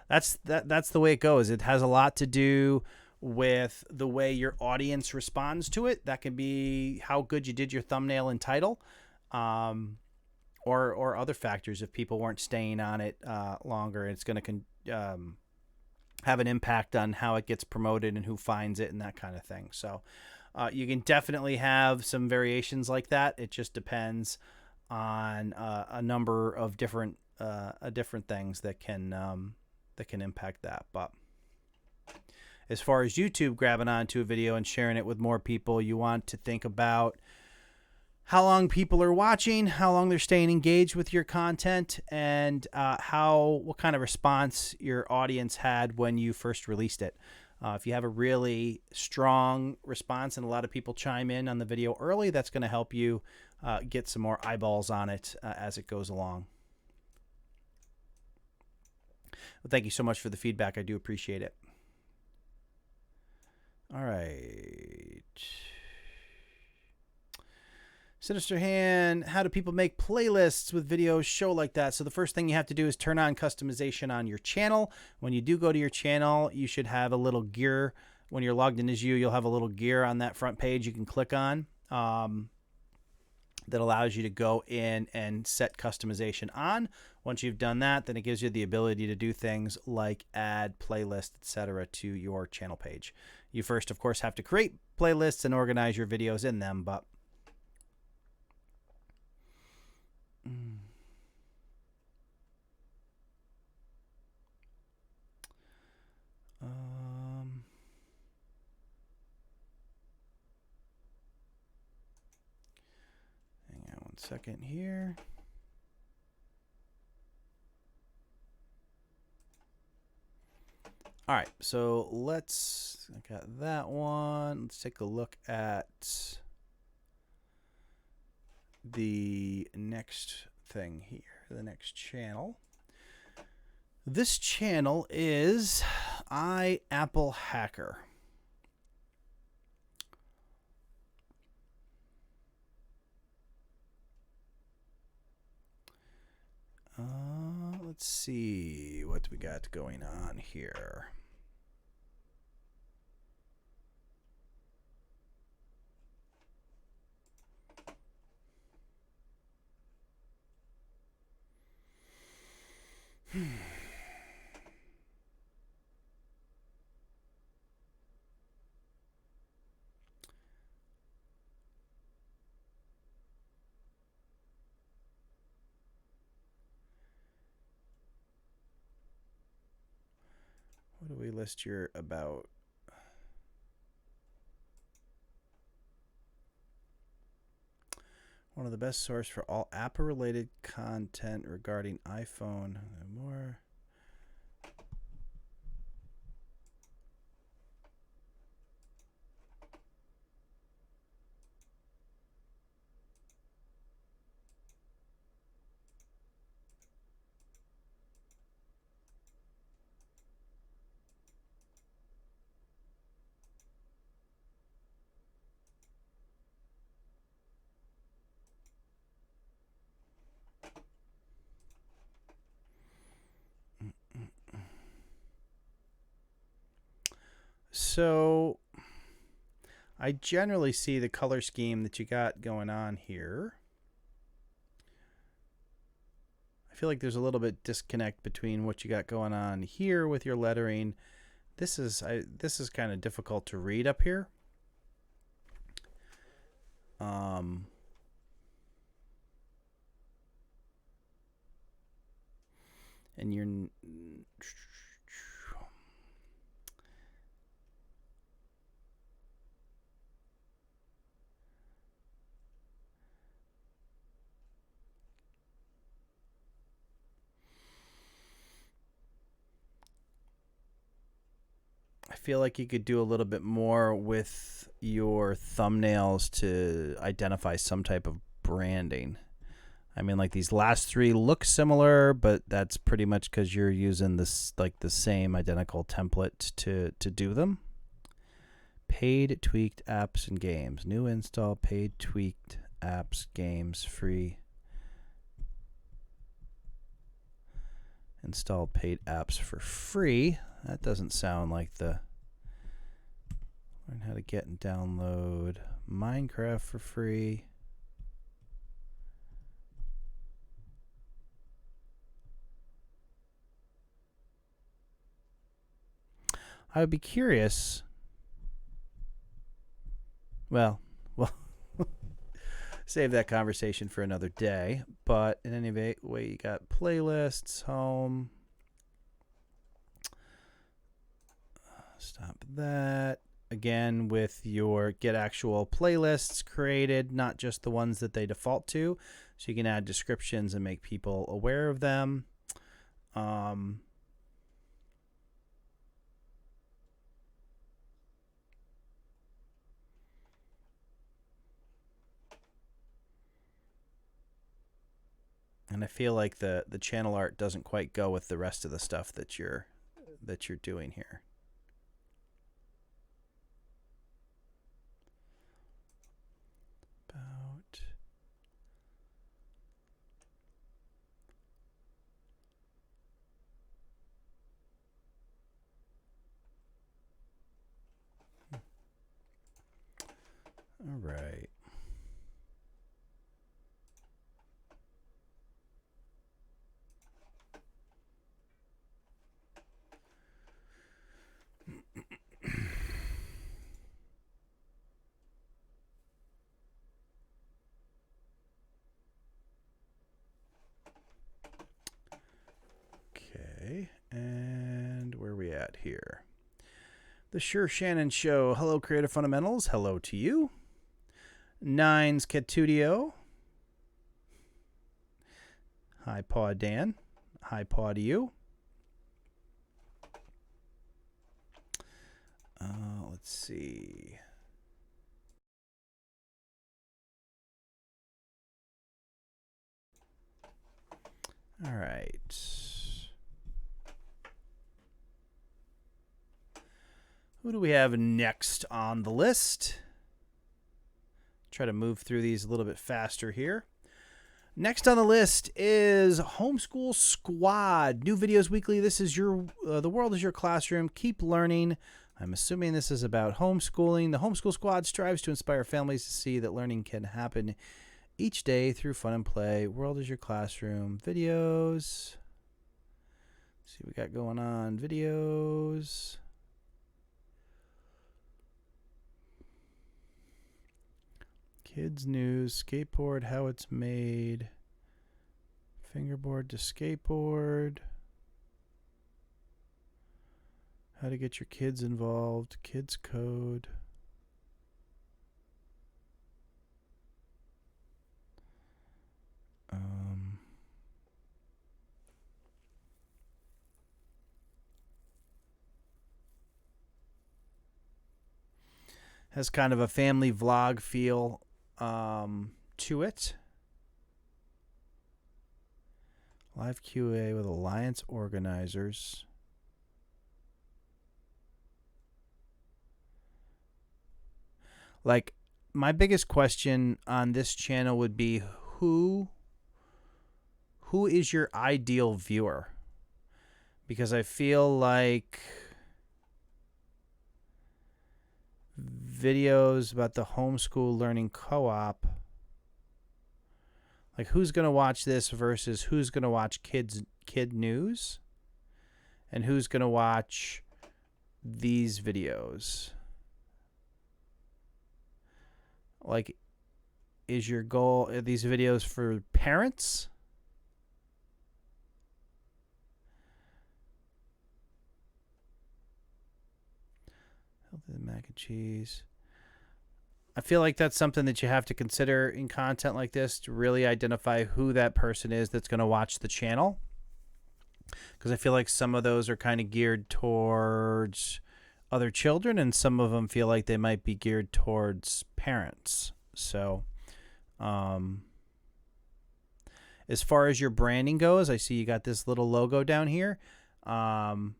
That's the way it goes. It has a lot to do with the way your audience responds to it. That can be how good you did your thumbnail and title, or other factors. If people weren't staying on it longer, it's going to have an impact on how it gets promoted and who finds it and that kind of thing. So you can definitely have some variations like that. It just depends on a number of different things that can impact that. But as far as YouTube grabbing onto a video and sharing it with more people, you want to think about how long people are watching, how long they're staying engaged with your content, and what kind of response your audience had when you first released it. If you have a really strong response and a lot of people chime in on the video early, that's going to help you get some more eyeballs on it as it goes along. Well, thank you so much for the feedback. I do appreciate it. All right. Sinister Hand, how do people make playlists with videos show like that? So the first thing you have to do is turn on customization on your channel. When you do go to your channel, you should have a little gear. When you're logged in as you'll have a little gear on that front page you can click on. That allows you to go in and set customization on. Once you've done that, then it gives you the ability to do things like add playlists, etc. to your channel page. You first, of course, have to create playlists and organize your videos in them, but hang on one second here. All right, so I got that one. Let's take a look at the next thing here, the next channel. This channel is Apple Hacker. Let's see what we got going on here. What do we list here about? One of the best source for all Apple-related content regarding iPhone and more. so I generally see the color scheme that you got going on here. I feel like there's a little bit disconnect between what you got going on here with your lettering. This is kind of difficult to read up here. And you're I feel like you could do a little bit more with your thumbnails to identify some type of branding. I mean, like these last three look similar, but that's pretty much because you're using this like the same identical template to do them. Paid tweaked apps and games. New install paid tweaked apps, games, free. Installed paid apps for free. That doesn't sound like the learn how to get and download Minecraft for free. I would be curious. Well, save that conversation for another day. But in any way, you got playlists, home. Stop that. Again, with your get actual playlists created, not just the ones that they default to. So you can add descriptions and make people aware of them. And I feel like the channel art doesn't quite go with the rest of the stuff that you're doing here. About all right. Okay, and where are we at here? The Sure Shannon Show. Hello, Creative Fundamentals. Hello to you. Nines Catudio. Hi, Paw Dan. Hi, Paw to you. Let's see. All right. Who do we have next on the list? Try to move through these a little bit faster here. Next on the list is Homeschool Squad. New videos weekly. This is your the world is your classroom. Keep learning. I'm assuming this is about homeschooling. The Homeschool Squad strives to inspire families to see that learning can happen each day through fun and play. World is your classroom. Videos. Let's see what we got going on. Videos. Kids news. Skateboard, how it's made. Fingerboard to skateboard. How to get your kids involved. Kids code. Has kind of a family vlog feel to it. Live QA with Alliance organizers. Like, my biggest question on this channel would be who is your ideal viewer? Because I feel like videos about the homeschool learning co-op. Like, who's going to watch this versus who's going to watch kid news? And who's going to watch these videos? Like, is your goal, are these videos for parents? Healthy mac and cheese. I feel like that's something that you have to consider in content like this to really identify who that person is that's going to watch the channel. Because I feel like some of those are kind of geared towards other children, and some of them feel like they might be geared towards parents. So, as far as your branding goes, I see you got this little logo down here. Kind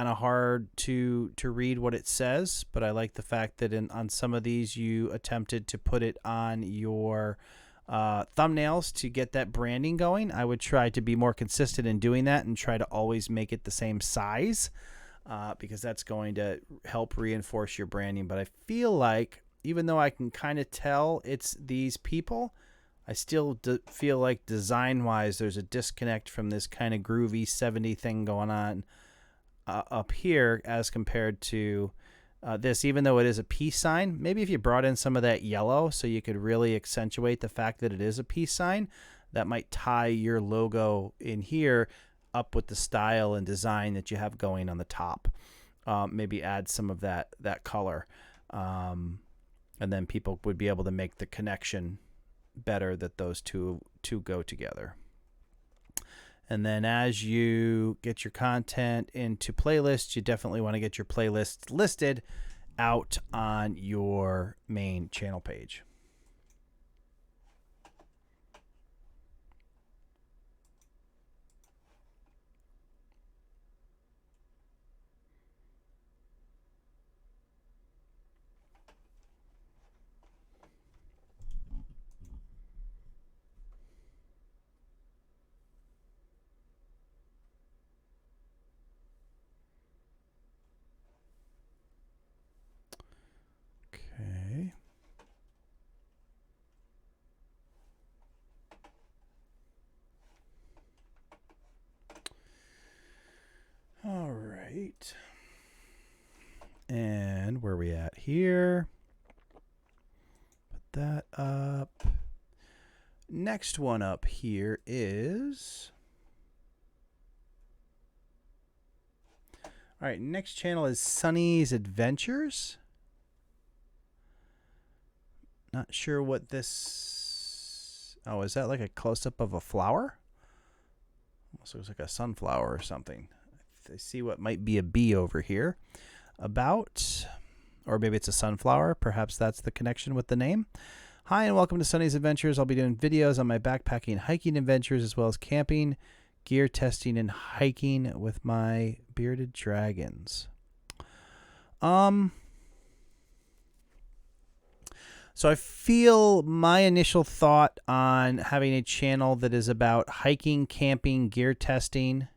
of hard to read what it says, but I like the fact that on some of these you attempted to put it on your thumbnails to get that branding going. I would try to be more consistent in doing that and try to always make it the same size, because that's going to help reinforce your branding. But I feel like, even though I can kind of tell it's these people, I still feel like design-wise there's a disconnect from this kind of groovy 70 thing going on up here as compared to this, even though it is a peace sign. Maybe if you brought in some of that yellow so you could really accentuate the fact that it is a peace sign, that might tie your logo in here up with the style and design that you have going on the top. Maybe add some of that color, and then people would be able to make the connection better that those two go together. And then as you get your content into playlists, you definitely want to get your playlists listed out on your main channel page. Okay. All right. And where are we at here? Put that up. Next one up here is... All right, next channel is Sunny's Adventures. Not sure what this... Oh, is that like a close-up of a flower? Almost looks like a sunflower or something. I see what might be a bee over here. About, or maybe it's a sunflower. Perhaps that's the connection with the name. Hi, and welcome to Sunny's Adventures. I'll be doing videos on my backpacking and hiking adventures, as well as camping, gear testing, and hiking with my bearded dragons. So I feel my initial thought on having a channel that is about hiking, camping, gear testing,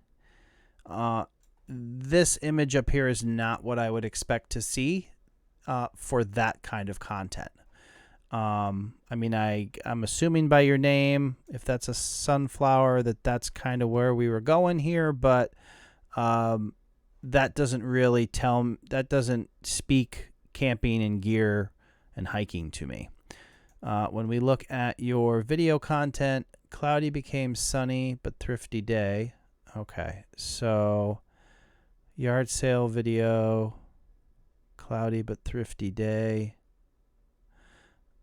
this image up here is not what I would expect to see for that kind of content. I mean, I'm assuming by your name, if that's a sunflower, that's kind of where we were going here, but that doesn't really that doesn't speak camping and gear and hiking to me. When we look at your video content, cloudy became sunny but thrifty day. Okay, so yard sale video, cloudy but thrifty day,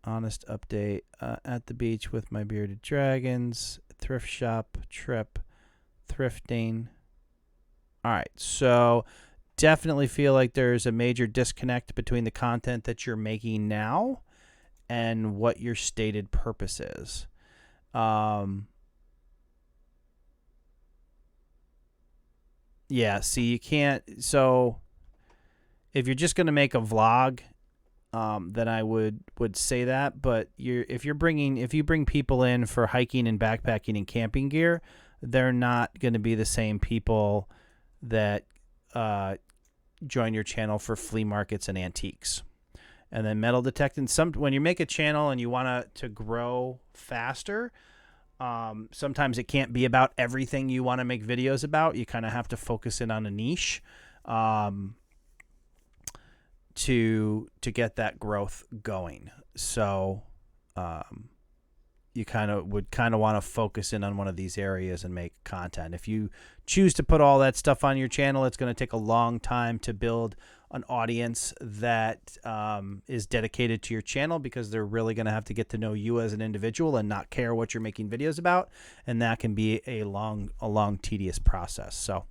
honest update, at the beach with my bearded dragons, thrift shop trip, thrifting. All right, so definitely feel like there's a major disconnect between the content that you're making now and what your stated purpose is. Yeah, see, you can't. So if you're just going to make a vlog, then I would say that. But if you bring people in for hiking and backpacking and camping gear, they're not going to be the same people that join your channel for flea markets and antiques. And then metal detecting. When you make a channel and you want to grow faster, sometimes it can't be about everything you want to make videos about. You kind of have to focus in on a niche to get that growth going. So you would want to focus in on one of these areas and make content. If you choose to put all that stuff on your channel, it's going to take a long time to build an audience that is dedicated to your channel, because they're really going to have to get to know you as an individual and not care what you're making videos about. And that can be a long, tedious process. So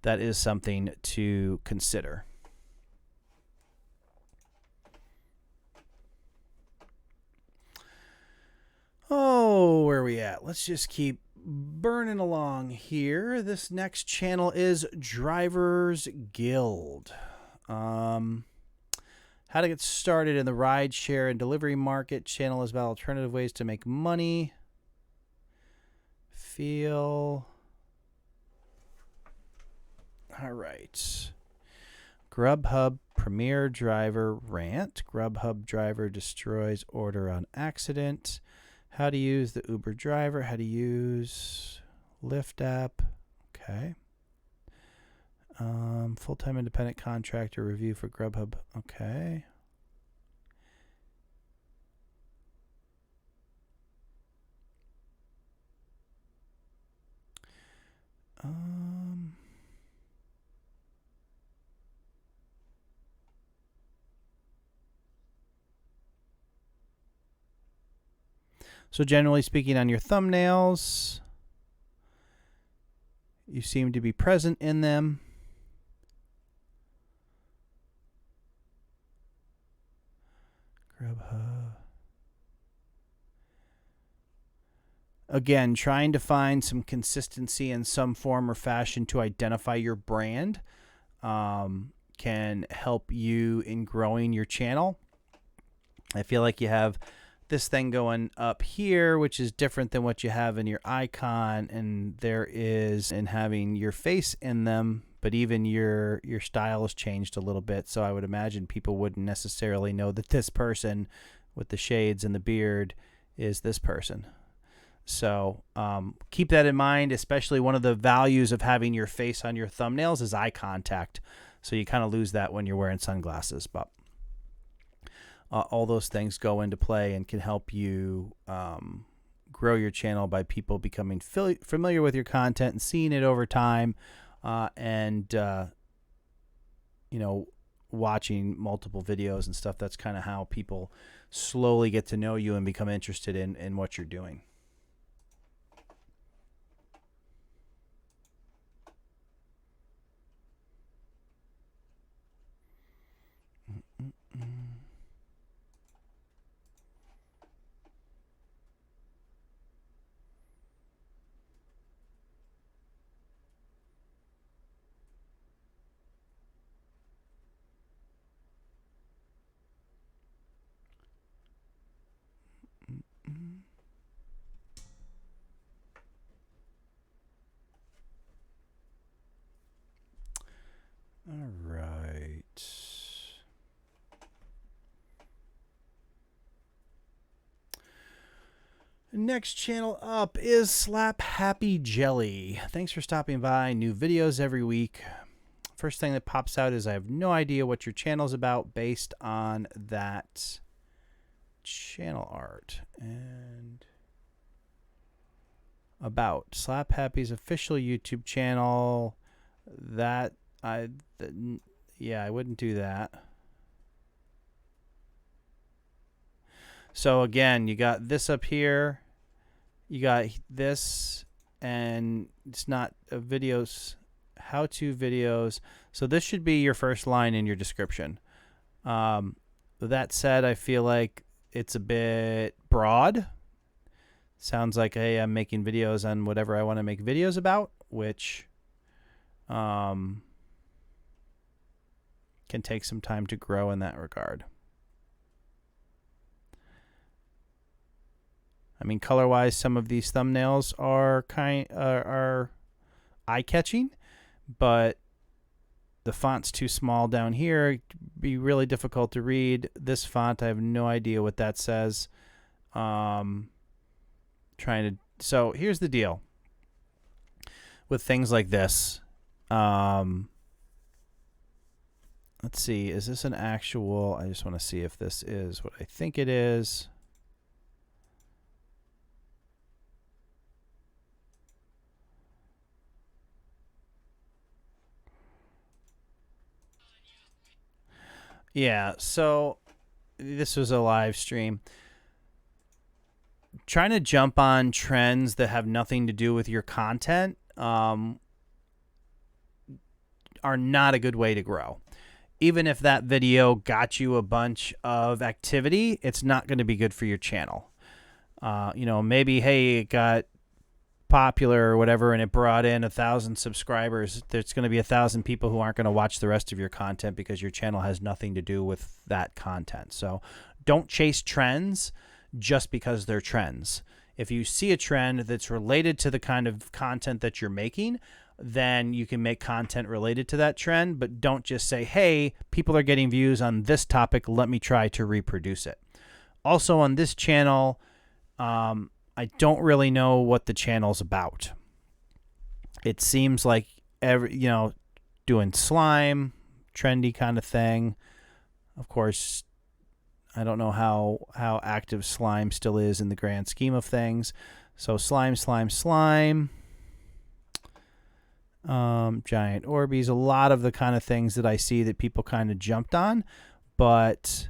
that is something to consider. Oh, where are we at? Let's just keep burning along here. This next channel is Drivers Guild. How to get started in the ride share and delivery market. Channel is about alternative ways to make money. All right. Grubhub Premier Driver rant. Grubhub driver destroys order on accident. How to use the Uber driver. How to use Lyft app. Okay. Full-time independent contractor review for Grubhub. Okay. So generally speaking, on your thumbnails, you seem to be present in them. Grubhub. Again, trying to find some consistency in some form or fashion to identify your brand can help you in growing your channel. I feel like you have this thing going up here, which is different than what you have in your icon, and there is in having your face in them, but even your style has changed a little bit. So I would imagine people wouldn't necessarily know that this person with the shades and the beard is this person. So keep that in mind, especially one of the values of having your face on your thumbnails is eye contact. So you kind of lose that when you're wearing sunglasses, but all those things go into play and can help you grow your channel by people becoming familiar with your content and seeing it over time, and watching multiple videos and stuff. That's kind of how people slowly get to know you and become interested in what you're doing. All right. Next channel up is Slap Happy Jelly. Thanks for stopping by. New videos every week. First thing that pops out is I have no idea what your channel's about based on that channel art. And about Slap Happy's official YouTube channel. Yeah, I wouldn't do that. So again, you got this up here, you got this, and it's not videos, how-to videos. So this should be your first line in your description. With that said, I feel like it's a bit broad. Sounds like, hey, I'm making videos on whatever I want to make videos about, which can take some time to grow in that regard. I mean, color-wise, some of these thumbnails are eye-catching, but the font's too small down here. It'd be really difficult to read. This font, I have no idea what that says. So here's the deal with things like this. Let's see, is this an actual, I just want to see if this is what I think it is. Yeah, so this was a live stream. Trying to jump on trends that have nothing to do with your content are not a good way to grow. Even if that video got you a bunch of activity, it's not going to be good for your channel. Maybe, hey, it got popular or whatever and it brought in 1,000 subscribers. There's going to be 1,000 people who aren't going to watch the rest of your content because your channel has nothing to do with that content. So don't chase trends just because they're trends. If you see a trend that's related to the kind of content that you're making, then you can make content related to that trend, but don't just say, hey, people are getting views on this topic, let me try to reproduce it. Also on this channel, I don't really know what the channel's about. It seems like doing slime, trendy kind of thing. Of course, I don't know how active slime still is in the grand scheme of things. So slime. Giant Orbeez, a lot of the kind of things that I see that people kind of jumped on, but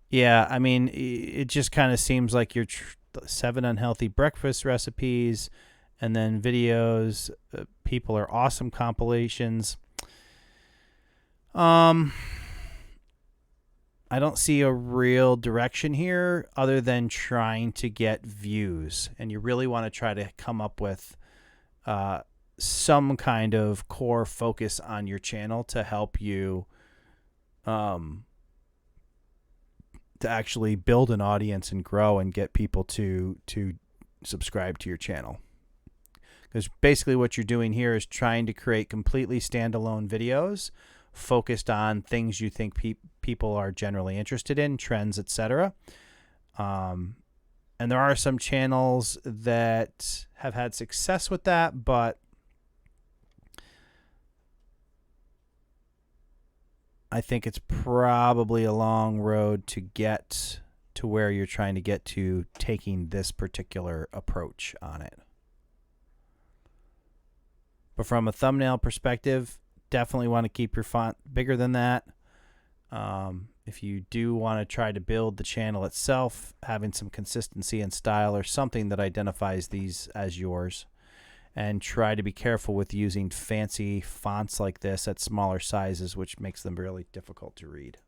yeah, I mean, it just kind of seems like you're 7 unhealthy breakfast recipes, and then videos. People are awesome compilations. I don't see a real direction here other than trying to get views. And you really want to try to come up with some kind of core focus on your channel to help you to actually build an audience and grow and get people to subscribe to your channel. Because basically what you're doing here is trying to create completely standalone videos focused on things you think people are generally interested in, trends, etc. And there are some channels that have had success with that, but I think it's probably a long road to get to where you're trying to get to taking this particular approach on it. But from a thumbnail perspective, definitely want to keep your font bigger than that. If you do want to try to build the channel itself, having some consistency and style or something that identifies these as yours, and try to be careful with using fancy fonts like this at smaller sizes, which makes them really difficult to read.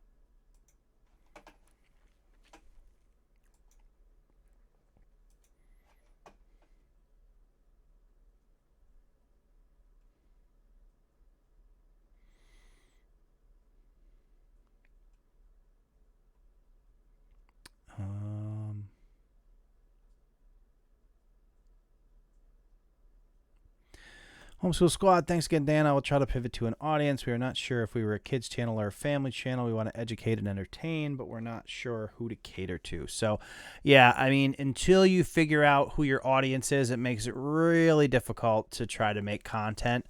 Homeschool Squad, thanks again, Dan. I will try to pivot to an audience. We are not sure if we were a kids channel or a family channel. We want to educate and entertain, but we're not sure who to cater to. So, yeah, I mean, until you figure out who your audience is, it makes it really difficult to try to make content.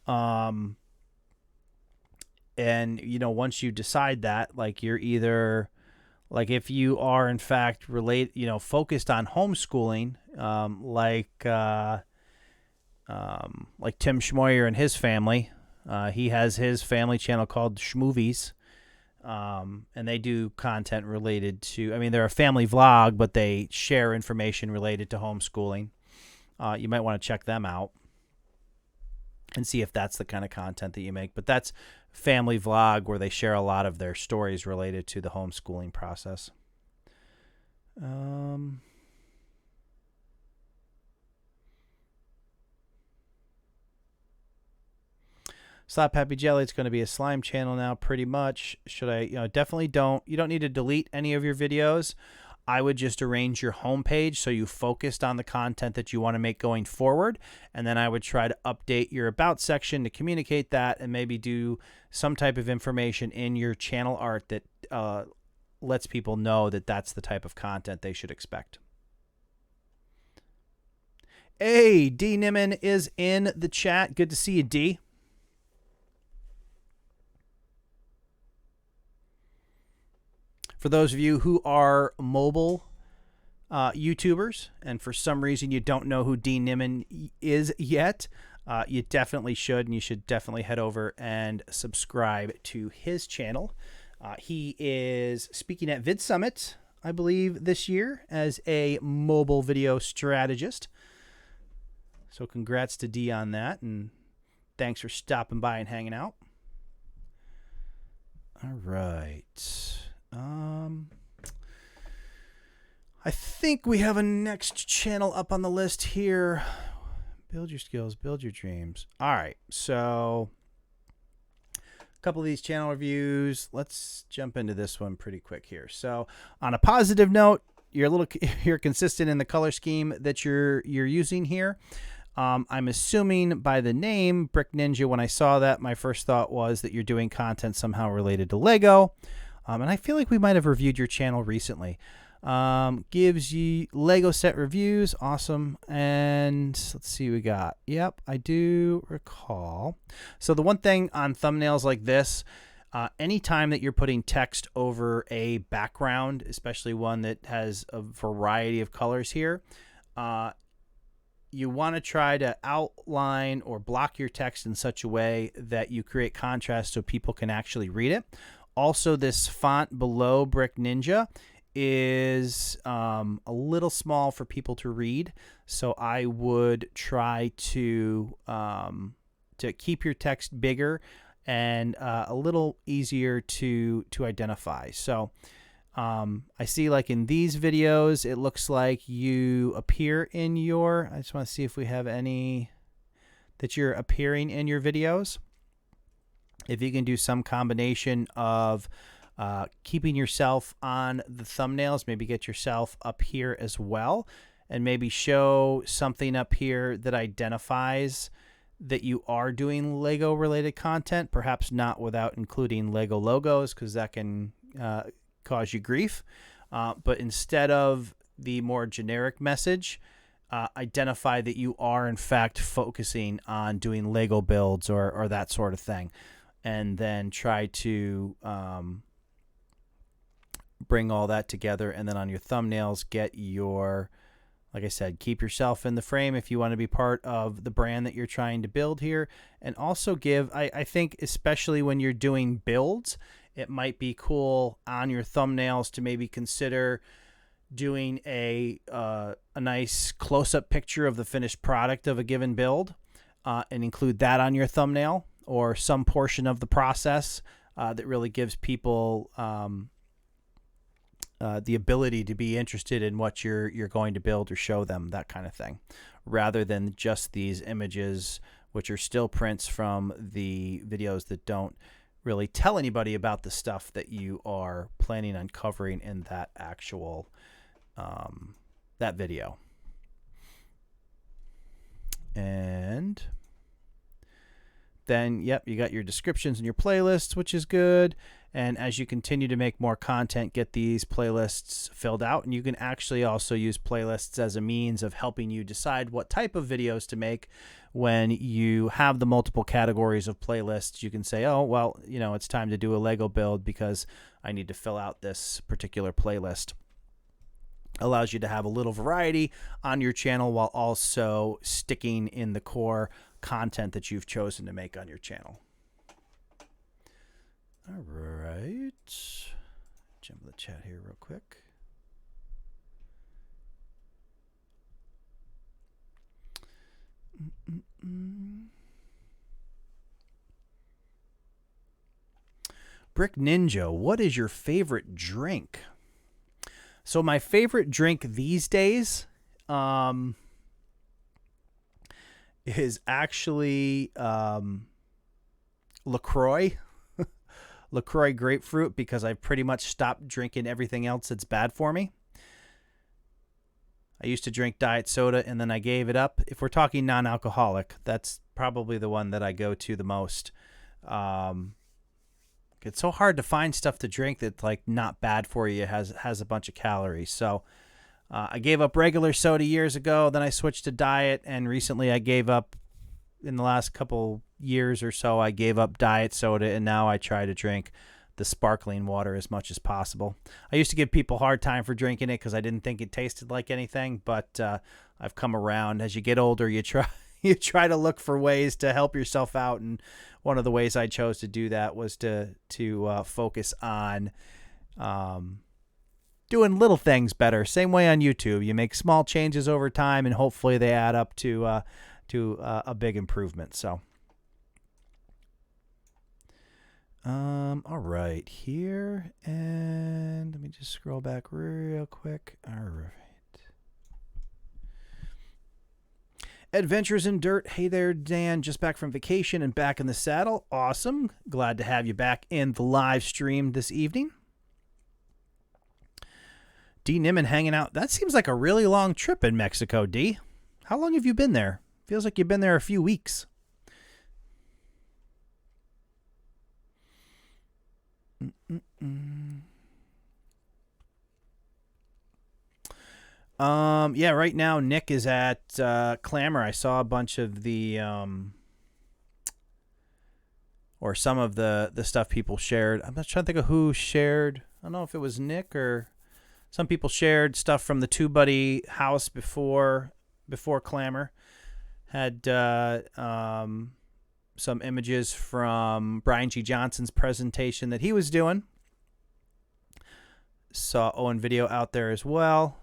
And, once you decide that, like, you're either, like, if you are, in fact, focused on homeschooling, like Tim Schmoyer and his family. He has his family channel called Schmovies, and they do content related to, they're a family vlog, but they share information related to homeschooling. You might want to check them out and see if that's the kind of content that you make. But that's family vlog where they share a lot of their stories related to the homeschooling process. Slap Happy Jelly, it's going to be a slime channel now pretty much. Should I, definitely don't. You don't need to delete any of your videos. I would just arrange your homepage so you focused on the content that you want to make going forward. And then I would try to update your about section to communicate that, and maybe do some type of information in your channel art that lets people know that that's the type of content they should expect. Hey, D. Niman is in the chat. Good to see you, D. For those of you who are mobile YouTubers, and for some reason you don't know who D. Niman is yet, you definitely should, and you should definitely head over and subscribe to his channel. He is speaking at Vid Summit, I believe, this year as a mobile video strategist. So congrats to D on that, and thanks for stopping by and hanging out. All right. I think we have a next channel up on the list here. Build your skills, build your dreams. All right, so a couple of these channel reviews. Let's jump into this one pretty quick here. So on a positive note, you're consistent in the color scheme that you're using here. I'm assuming by the name Brick Ninja, when I saw that, my first thought was that you're doing content somehow related to Lego. And I feel like we might have reviewed your channel recently. Gives you Lego set reviews. Awesome. And let's see what we got. Yep, I do recall. So the one thing on thumbnails like this, anytime that you're putting text over a background, especially one that has a variety of colors here, you want to try to outline or block your text in such a way that you create contrast so people can actually read it. Also, this font below Brick Ninja is a little small for people to read, so I would try to keep your text bigger and a little easier to identify. So I see, like in these videos, it looks like you appear in your, I just want to see if we have any that you're appearing in your videos. If you can do some combination of keeping yourself on the thumbnails, maybe get yourself up here as well, and maybe show something up here that identifies that you are doing Lego related content, perhaps not without including Lego logos, because that can cause you grief. But instead of the more generic message, identify that you are in fact focusing on doing Lego builds or that sort of thing, and then try to bring all that together. And then on your thumbnails, get your, like I said, keep yourself in the frame if you want to be part of the brand that you're trying to build here. And also give, I think, especially when you're doing builds, it might be cool on your thumbnails to maybe consider doing a nice close-up picture of the finished product of a given build, and include that on your thumbnail, or some portion of the process that really gives people the ability to be interested in what you're going to build or show them, that kind of thing, rather than just these images, which are still prints from the videos that don't really tell anybody about the stuff that you are planning on covering in that actual that video. And then, yep, you got your descriptions and your playlists, which is good. And as you continue to make more content, get these playlists filled out. And you can actually also use playlists as a means of helping you decide what type of videos to make. When you have the multiple categories of playlists, you can say, oh, well, you know, it's time to do a Lego build because I need to fill out this particular playlist. Allows you to have a little variety on your channel while also sticking in the core content that you've chosen to make on your channel. All right. Jump to the chat here real quick. Brick Ninja, what is your favorite drink? So my favorite drink these days is actually LaCroix. LaCroix grapefruit, because I've pretty much stopped drinking everything else that's bad for me. I used to drink diet soda and then I gave it up. If we're talking non-alcoholic, that's probably the one that I go to the most. It's so hard to find stuff to drink that's like not bad for you. It has a bunch of calories. So I gave up regular soda years ago. Then I switched to diet, and recently I gave up, in the last couple years or so, I gave up diet soda, and now I try to drink the sparkling water as much as possible. I used to give people a hard time for drinking it because I didn't think it tasted like anything, but I've come around. As you get older, you try to look for ways to help yourself out, and one of the ways I chose to do that was to focus on doing little things better. Same way on YouTube, you make small changes over time, and hopefully they add up to a big improvement. So. All right, here, and let me just scroll back real quick. All right. Adventures in Dirt. Hey there, Dan. Just back from vacation and back in the saddle. Awesome. Glad to have you back in the live stream this evening. D. Niman hanging out. That seems like a really long trip in Mexico, D. How long have you been there? Feels like you've been there a few weeks. Yeah, right now Nick is at Clamor. I saw a bunch of the or some of the stuff people shared. I'm not trying to think of who shared. I don't know if it was Nick or some people shared stuff from the TUBEBUDDY house before Clamor. Had some images from Brian G. Johnson's presentation that he was doing. Saw Owen video out there as well.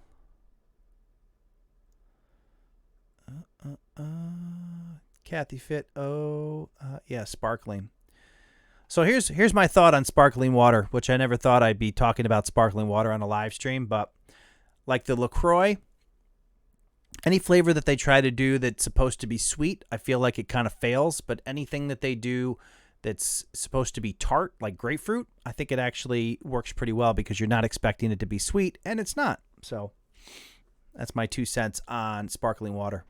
Kathy Fit. Yeah, sparkling. So here's my thought on sparkling water, which I never thought I'd be talking about sparkling water on a live stream, but like the LaCroix, any flavor that they try to do that's supposed to be sweet, I feel like it kind of fails. But anything that they do that's supposed to be tart, like grapefruit, I think it actually works pretty well because you're not expecting it to be sweet, and it's not. So that's my 2 cents on sparkling water.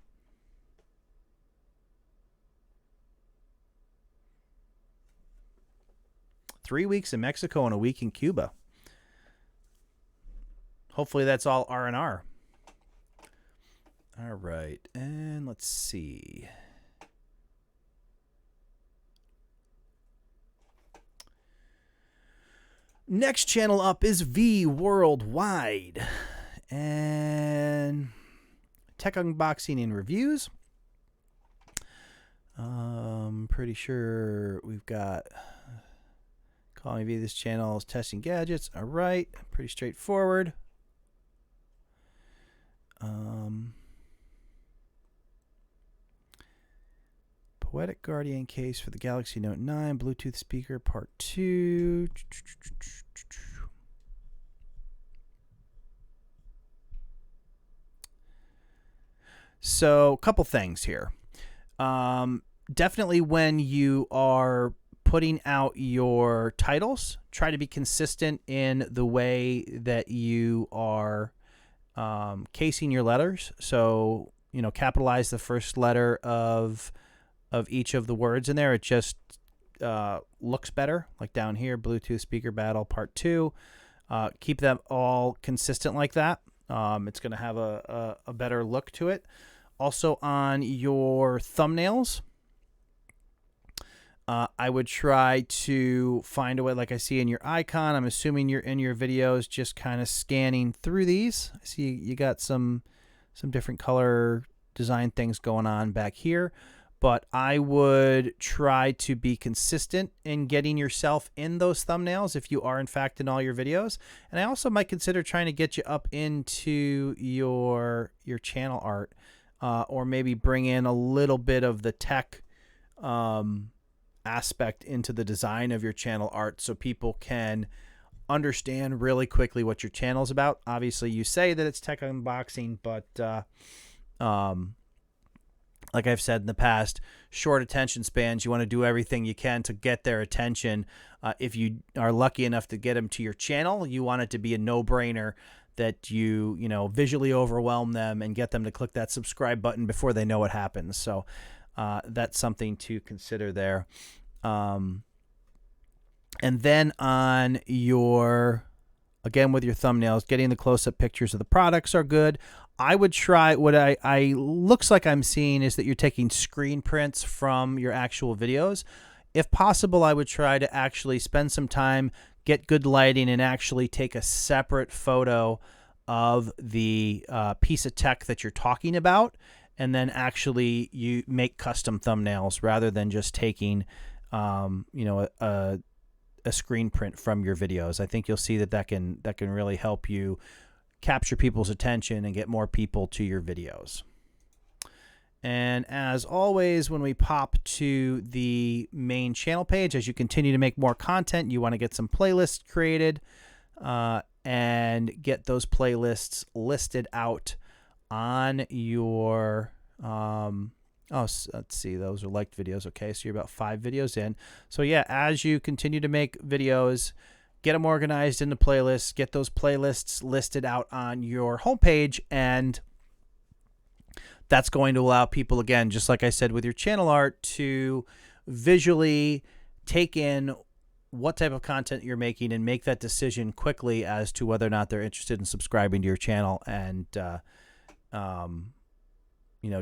Three weeks in Mexico and a week in Cuba. Hopefully that's all R&R. All right, and let's see. Next channel up is V Worldwide. And tech unboxing and reviews. Pretty sure we've got Call Me V. This channel is testing gadgets. All right, pretty straightforward. Poetic Guardian case for the Galaxy Note 9, Bluetooth speaker part 2. So, a couple things here. Definitely when you are putting out your titles, try to be consistent in the way that you are casing your letters. So, capitalize the first letter of each of the words in there. It just looks better. Like down here, Bluetooth speaker battle part 2. Keep them all consistent like that. It's going to have a better look to it. Also on your thumbnails, I would try to find a way, like I see in your icon. I'm assuming you're in your videos just kind of scanning through these. I see you got some different color design things going on back here. But I would try to be consistent in getting yourself in those thumbnails if you are, in fact, in all your videos. And I also might consider trying to get you up into your channel art, or maybe bring in a little bit of the tech aspect into the design of your channel art so people can understand really quickly what your channel is about. Obviously, you say that it's tech unboxing, but like I've said in the past, short attention spans, you want to do everything you can to get their attention. If you are lucky enough to get them to your channel, you want it to be a no-brainer that you visually overwhelm them and get them to click that subscribe button before they know what happens. So that's something to consider there. And then on your, again, with your thumbnails, getting the close-up pictures of the products are good. I would try, what I looks like I'm seeing is that you're taking screen prints from your actual videos. If possible, I would try to actually spend some time, get good lighting, and actually take a separate photo of the piece of tech that you're talking about, and then actually you make custom thumbnails rather than just taking a screen print from your videos. I think you'll see that can really help you capture people's attention and get more people to your videos. And as always, when we pop to the main channel page, as you continue to make more content, you want to get some playlists created and get those playlists listed out on your let's see, those are liked videos. Okay, so you're about 5 videos in. So yeah, as you continue to make videos, get them organized into playlists, get those playlists listed out on your homepage, and that's going to allow people, again, just like I said with your channel art, to visually take in what type of content you're making and make that decision quickly as to whether or not they're interested in subscribing to your channel and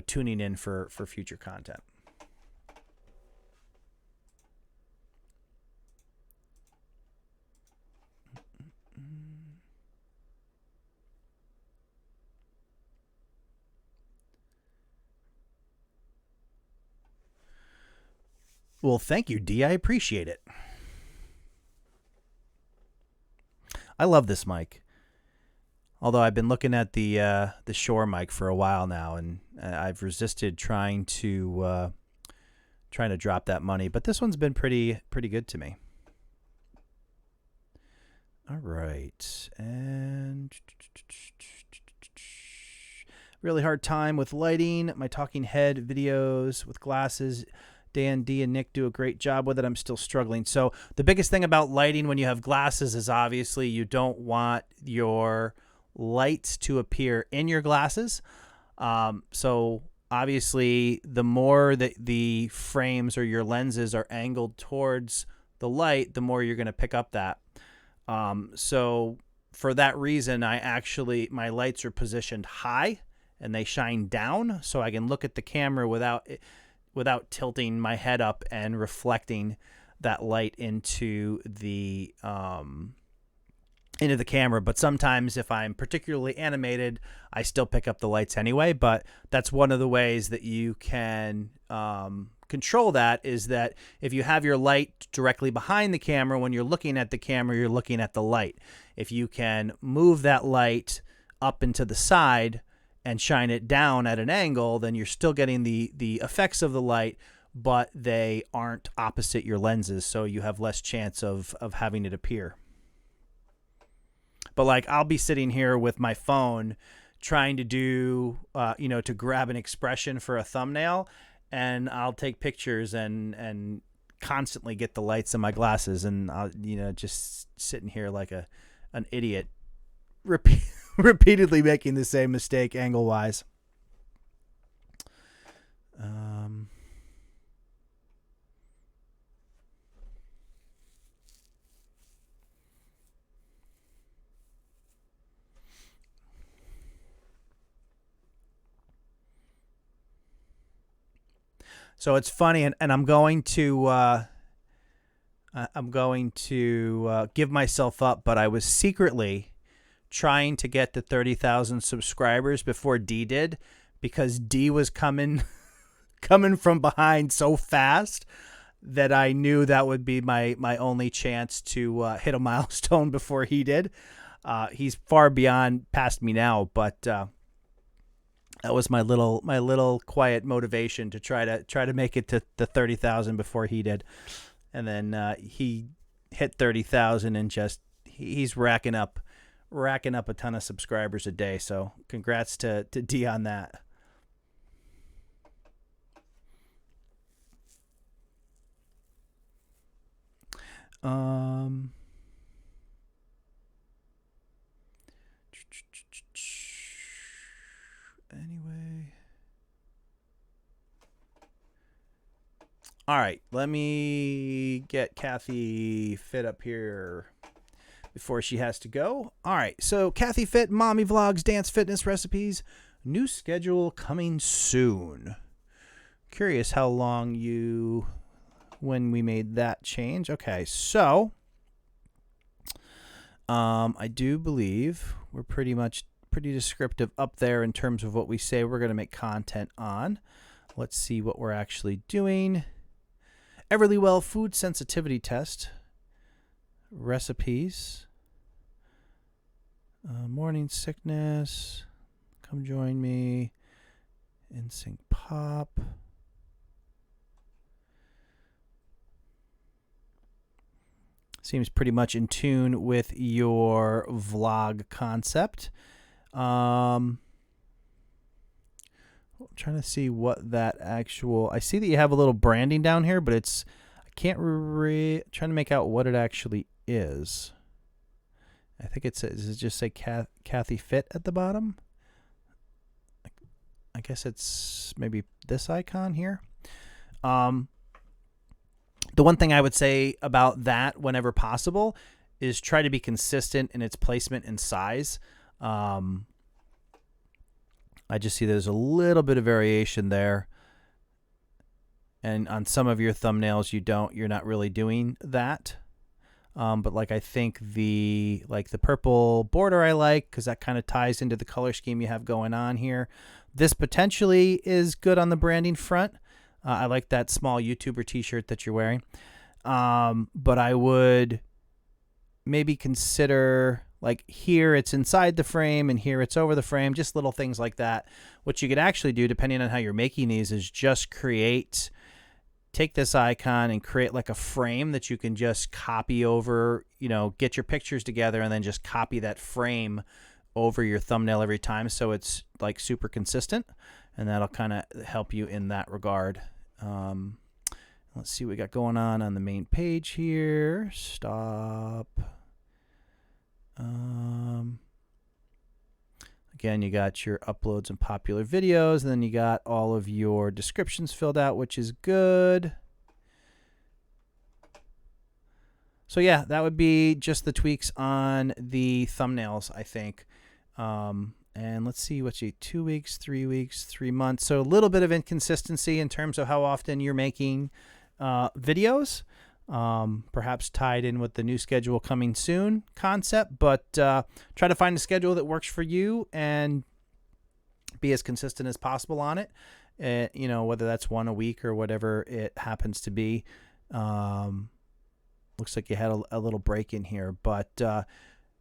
tuning in for future content. Well, thank you, Dee. I appreciate it. I love this mic. Although I've been looking at the Shure mic for a while now, and I've resisted trying to drop that money, but this one's been pretty good to me. All right, and really hard time with lighting. My talking head videos with glasses. Dan, D, and Nick do a great job with it. I'm still struggling. So the biggest thing about lighting when you have glasses is obviously you don't want your lights to appear in your glasses. So obviously the more that the frames or your lenses are angled towards the light, the more you're going to pick up that. So for that reason, my lights are positioned high and they shine down so I can look at the camera without tilting my head up and reflecting that light into the camera. But sometimes if I'm particularly animated, I still pick up the lights anyway. But that's one of the ways that you can control that, is that if you have your light directly behind the camera, when you're looking at the camera, you're looking at the light. If you can move that light up into the side and shine it down at an angle, then you're still getting the effects of the light, but they aren't opposite your lenses, so you have less chance of having it appear. But like, I'll be sitting here with my phone trying to do, to grab an expression for a thumbnail, and I'll take pictures and constantly get the lights in my glasses, and I'll, just sitting here like an idiot, repeatedly making the same mistake angle-wise. So it's funny, and I'm going to give myself up, but I was secretly trying to get to 30,000 subscribers before D did, because D was coming from behind so fast that I knew that would be my only chance to hit a milestone before he did. He's far past me now, but that was my little quiet motivation to try to make it to the 30,000 before he did. And then he hit 30,000 and he's racking up a ton of subscribers a day. So congrats to D on that. All right, let me get Kathy Fit up here before she has to go. All right, so Kathy Fit, mommy vlogs, dance fitness recipes, new schedule coming soon. Curious how long when we made that change. Okay, so I do believe we're pretty descriptive up there in terms of what we say we're going to make content on. Let's see what we're actually doing. Everlywell food sensitivity test. Recipes. Morning sickness. Come join me. NSYNC pop. Seems pretty much in tune with your vlog concept. I'm trying to see what that actual... I see that you have a little branding down here, but it's... I can't trying to make out what it actually is. I think it says... Does it just say Kathy Fit at the bottom? I guess it's maybe this icon here. The one thing I would say about that whenever possible is try to be consistent in its placement and size. I just see there's a little bit of variation there. And on some of your thumbnails, you're not really doing that. But like, I think the purple border I like, because that kind of ties into the color scheme you have going on here. This potentially is good on the branding front. I like that small YouTuber t-shirt that you're wearing. But I would maybe consider, like, here it's inside the frame and here it's over the frame, just little things like that. What you could actually do, depending on how you're making these, is just take this icon and create like a frame that you can just copy over, get your pictures together and then just copy that frame over your thumbnail every time, so it's like super consistent, and that'll kind of help you in that regard. Let's see what we got going on the main page here. Stop. Again, you got your uploads and popular videos, and then you got all of your descriptions filled out, which is good. So yeah, that would be just the tweaks on the thumbnails, I think. And let's see, 2 weeks, 3 weeks, 3 months. So a little bit of inconsistency in terms of how often you're making videos, perhaps tied in with the new schedule coming soon concept, but try to find a schedule that works for you and be as consistent as possible on it. Whether that's one a week or whatever it happens to be. Looks like you had a little break in here, but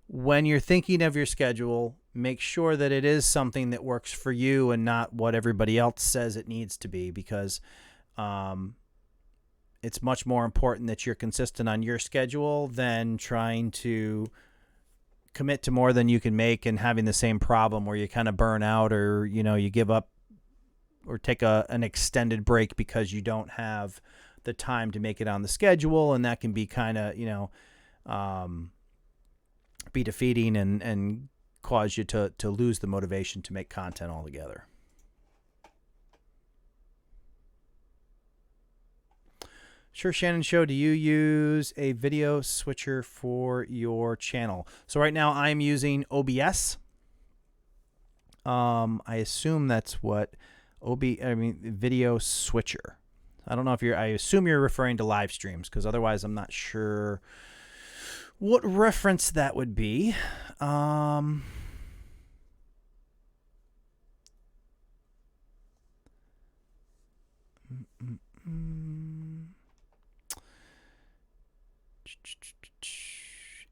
when you're thinking of your schedule, make sure that it is something that works for you and not what everybody else says it needs to be, because it's much more important that you're consistent on your schedule than trying to commit to more than you can make and having the same problem where you kind of burn out, or, you give up or take an extended break because you don't have the time to make it on the schedule. And that can be kind of, be defeating and cause you to lose the motivation to make content altogether. Sure, Shannon Show, do you use a video switcher for your channel? So right now I'm using OBS. I assume that's what video switcher. I don't know if I assume you're referring to live streams, because otherwise I'm not sure what reference that would be.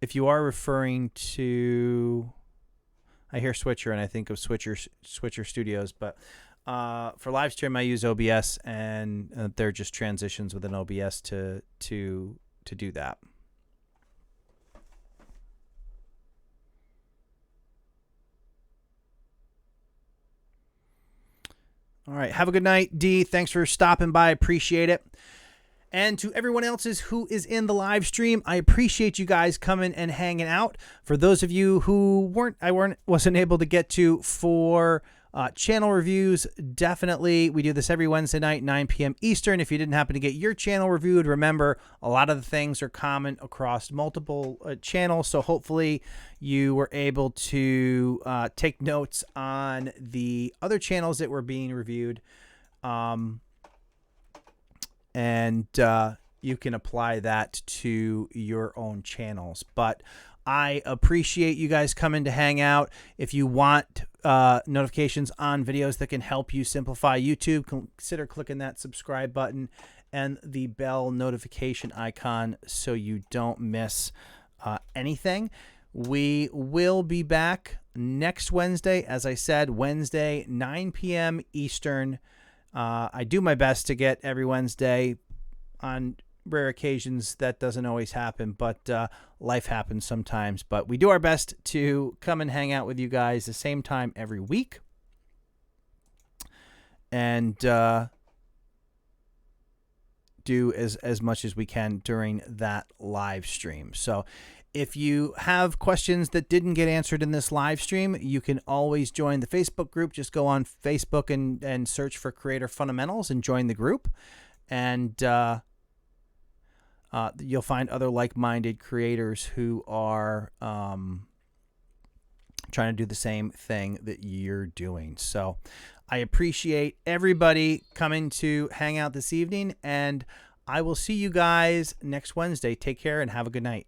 If you are referring to, I hear Switcher and I think of Switcher Studios, but for live stream I use OBS, and they're just transitions within OBS to do that. All right, have a good night, D. Thanks for stopping by. Appreciate it. And to everyone else who is in the live stream, I appreciate you guys coming and hanging out. For those of you who wasn't able to get to for Channel reviews, definitely. We do this every Wednesday night, 9 p.m. Eastern. If you didn't happen to get your channel reviewed, remember, a lot of the things are common across multiple channels. So hopefully you were able to take notes on the other channels that were being reviewed. And you can apply that to your own channels. But I appreciate you guys coming to hang out. If you want notifications on videos that can help you simplify YouTube, consider clicking that subscribe button and the bell notification icon so you don't miss anything. We will be back next Wednesday. As I said, Wednesday, 9 p.m. Eastern. I do my best to get every Wednesday. On rare occasions, that doesn't always happen, but life happens sometimes. But we do our best to come and hang out with you guys the same time every week. And do as much as we can during that live stream. So if you have questions that didn't get answered in this live stream, you can always join the Facebook group. Just go on Facebook and search for Creator Fundamentals and join the group. And you'll find other like-minded creators who are trying to do the same thing that you're doing. So I appreciate everybody coming to hang out this evening, and I will see you guys next Wednesday. Take care and have a good night.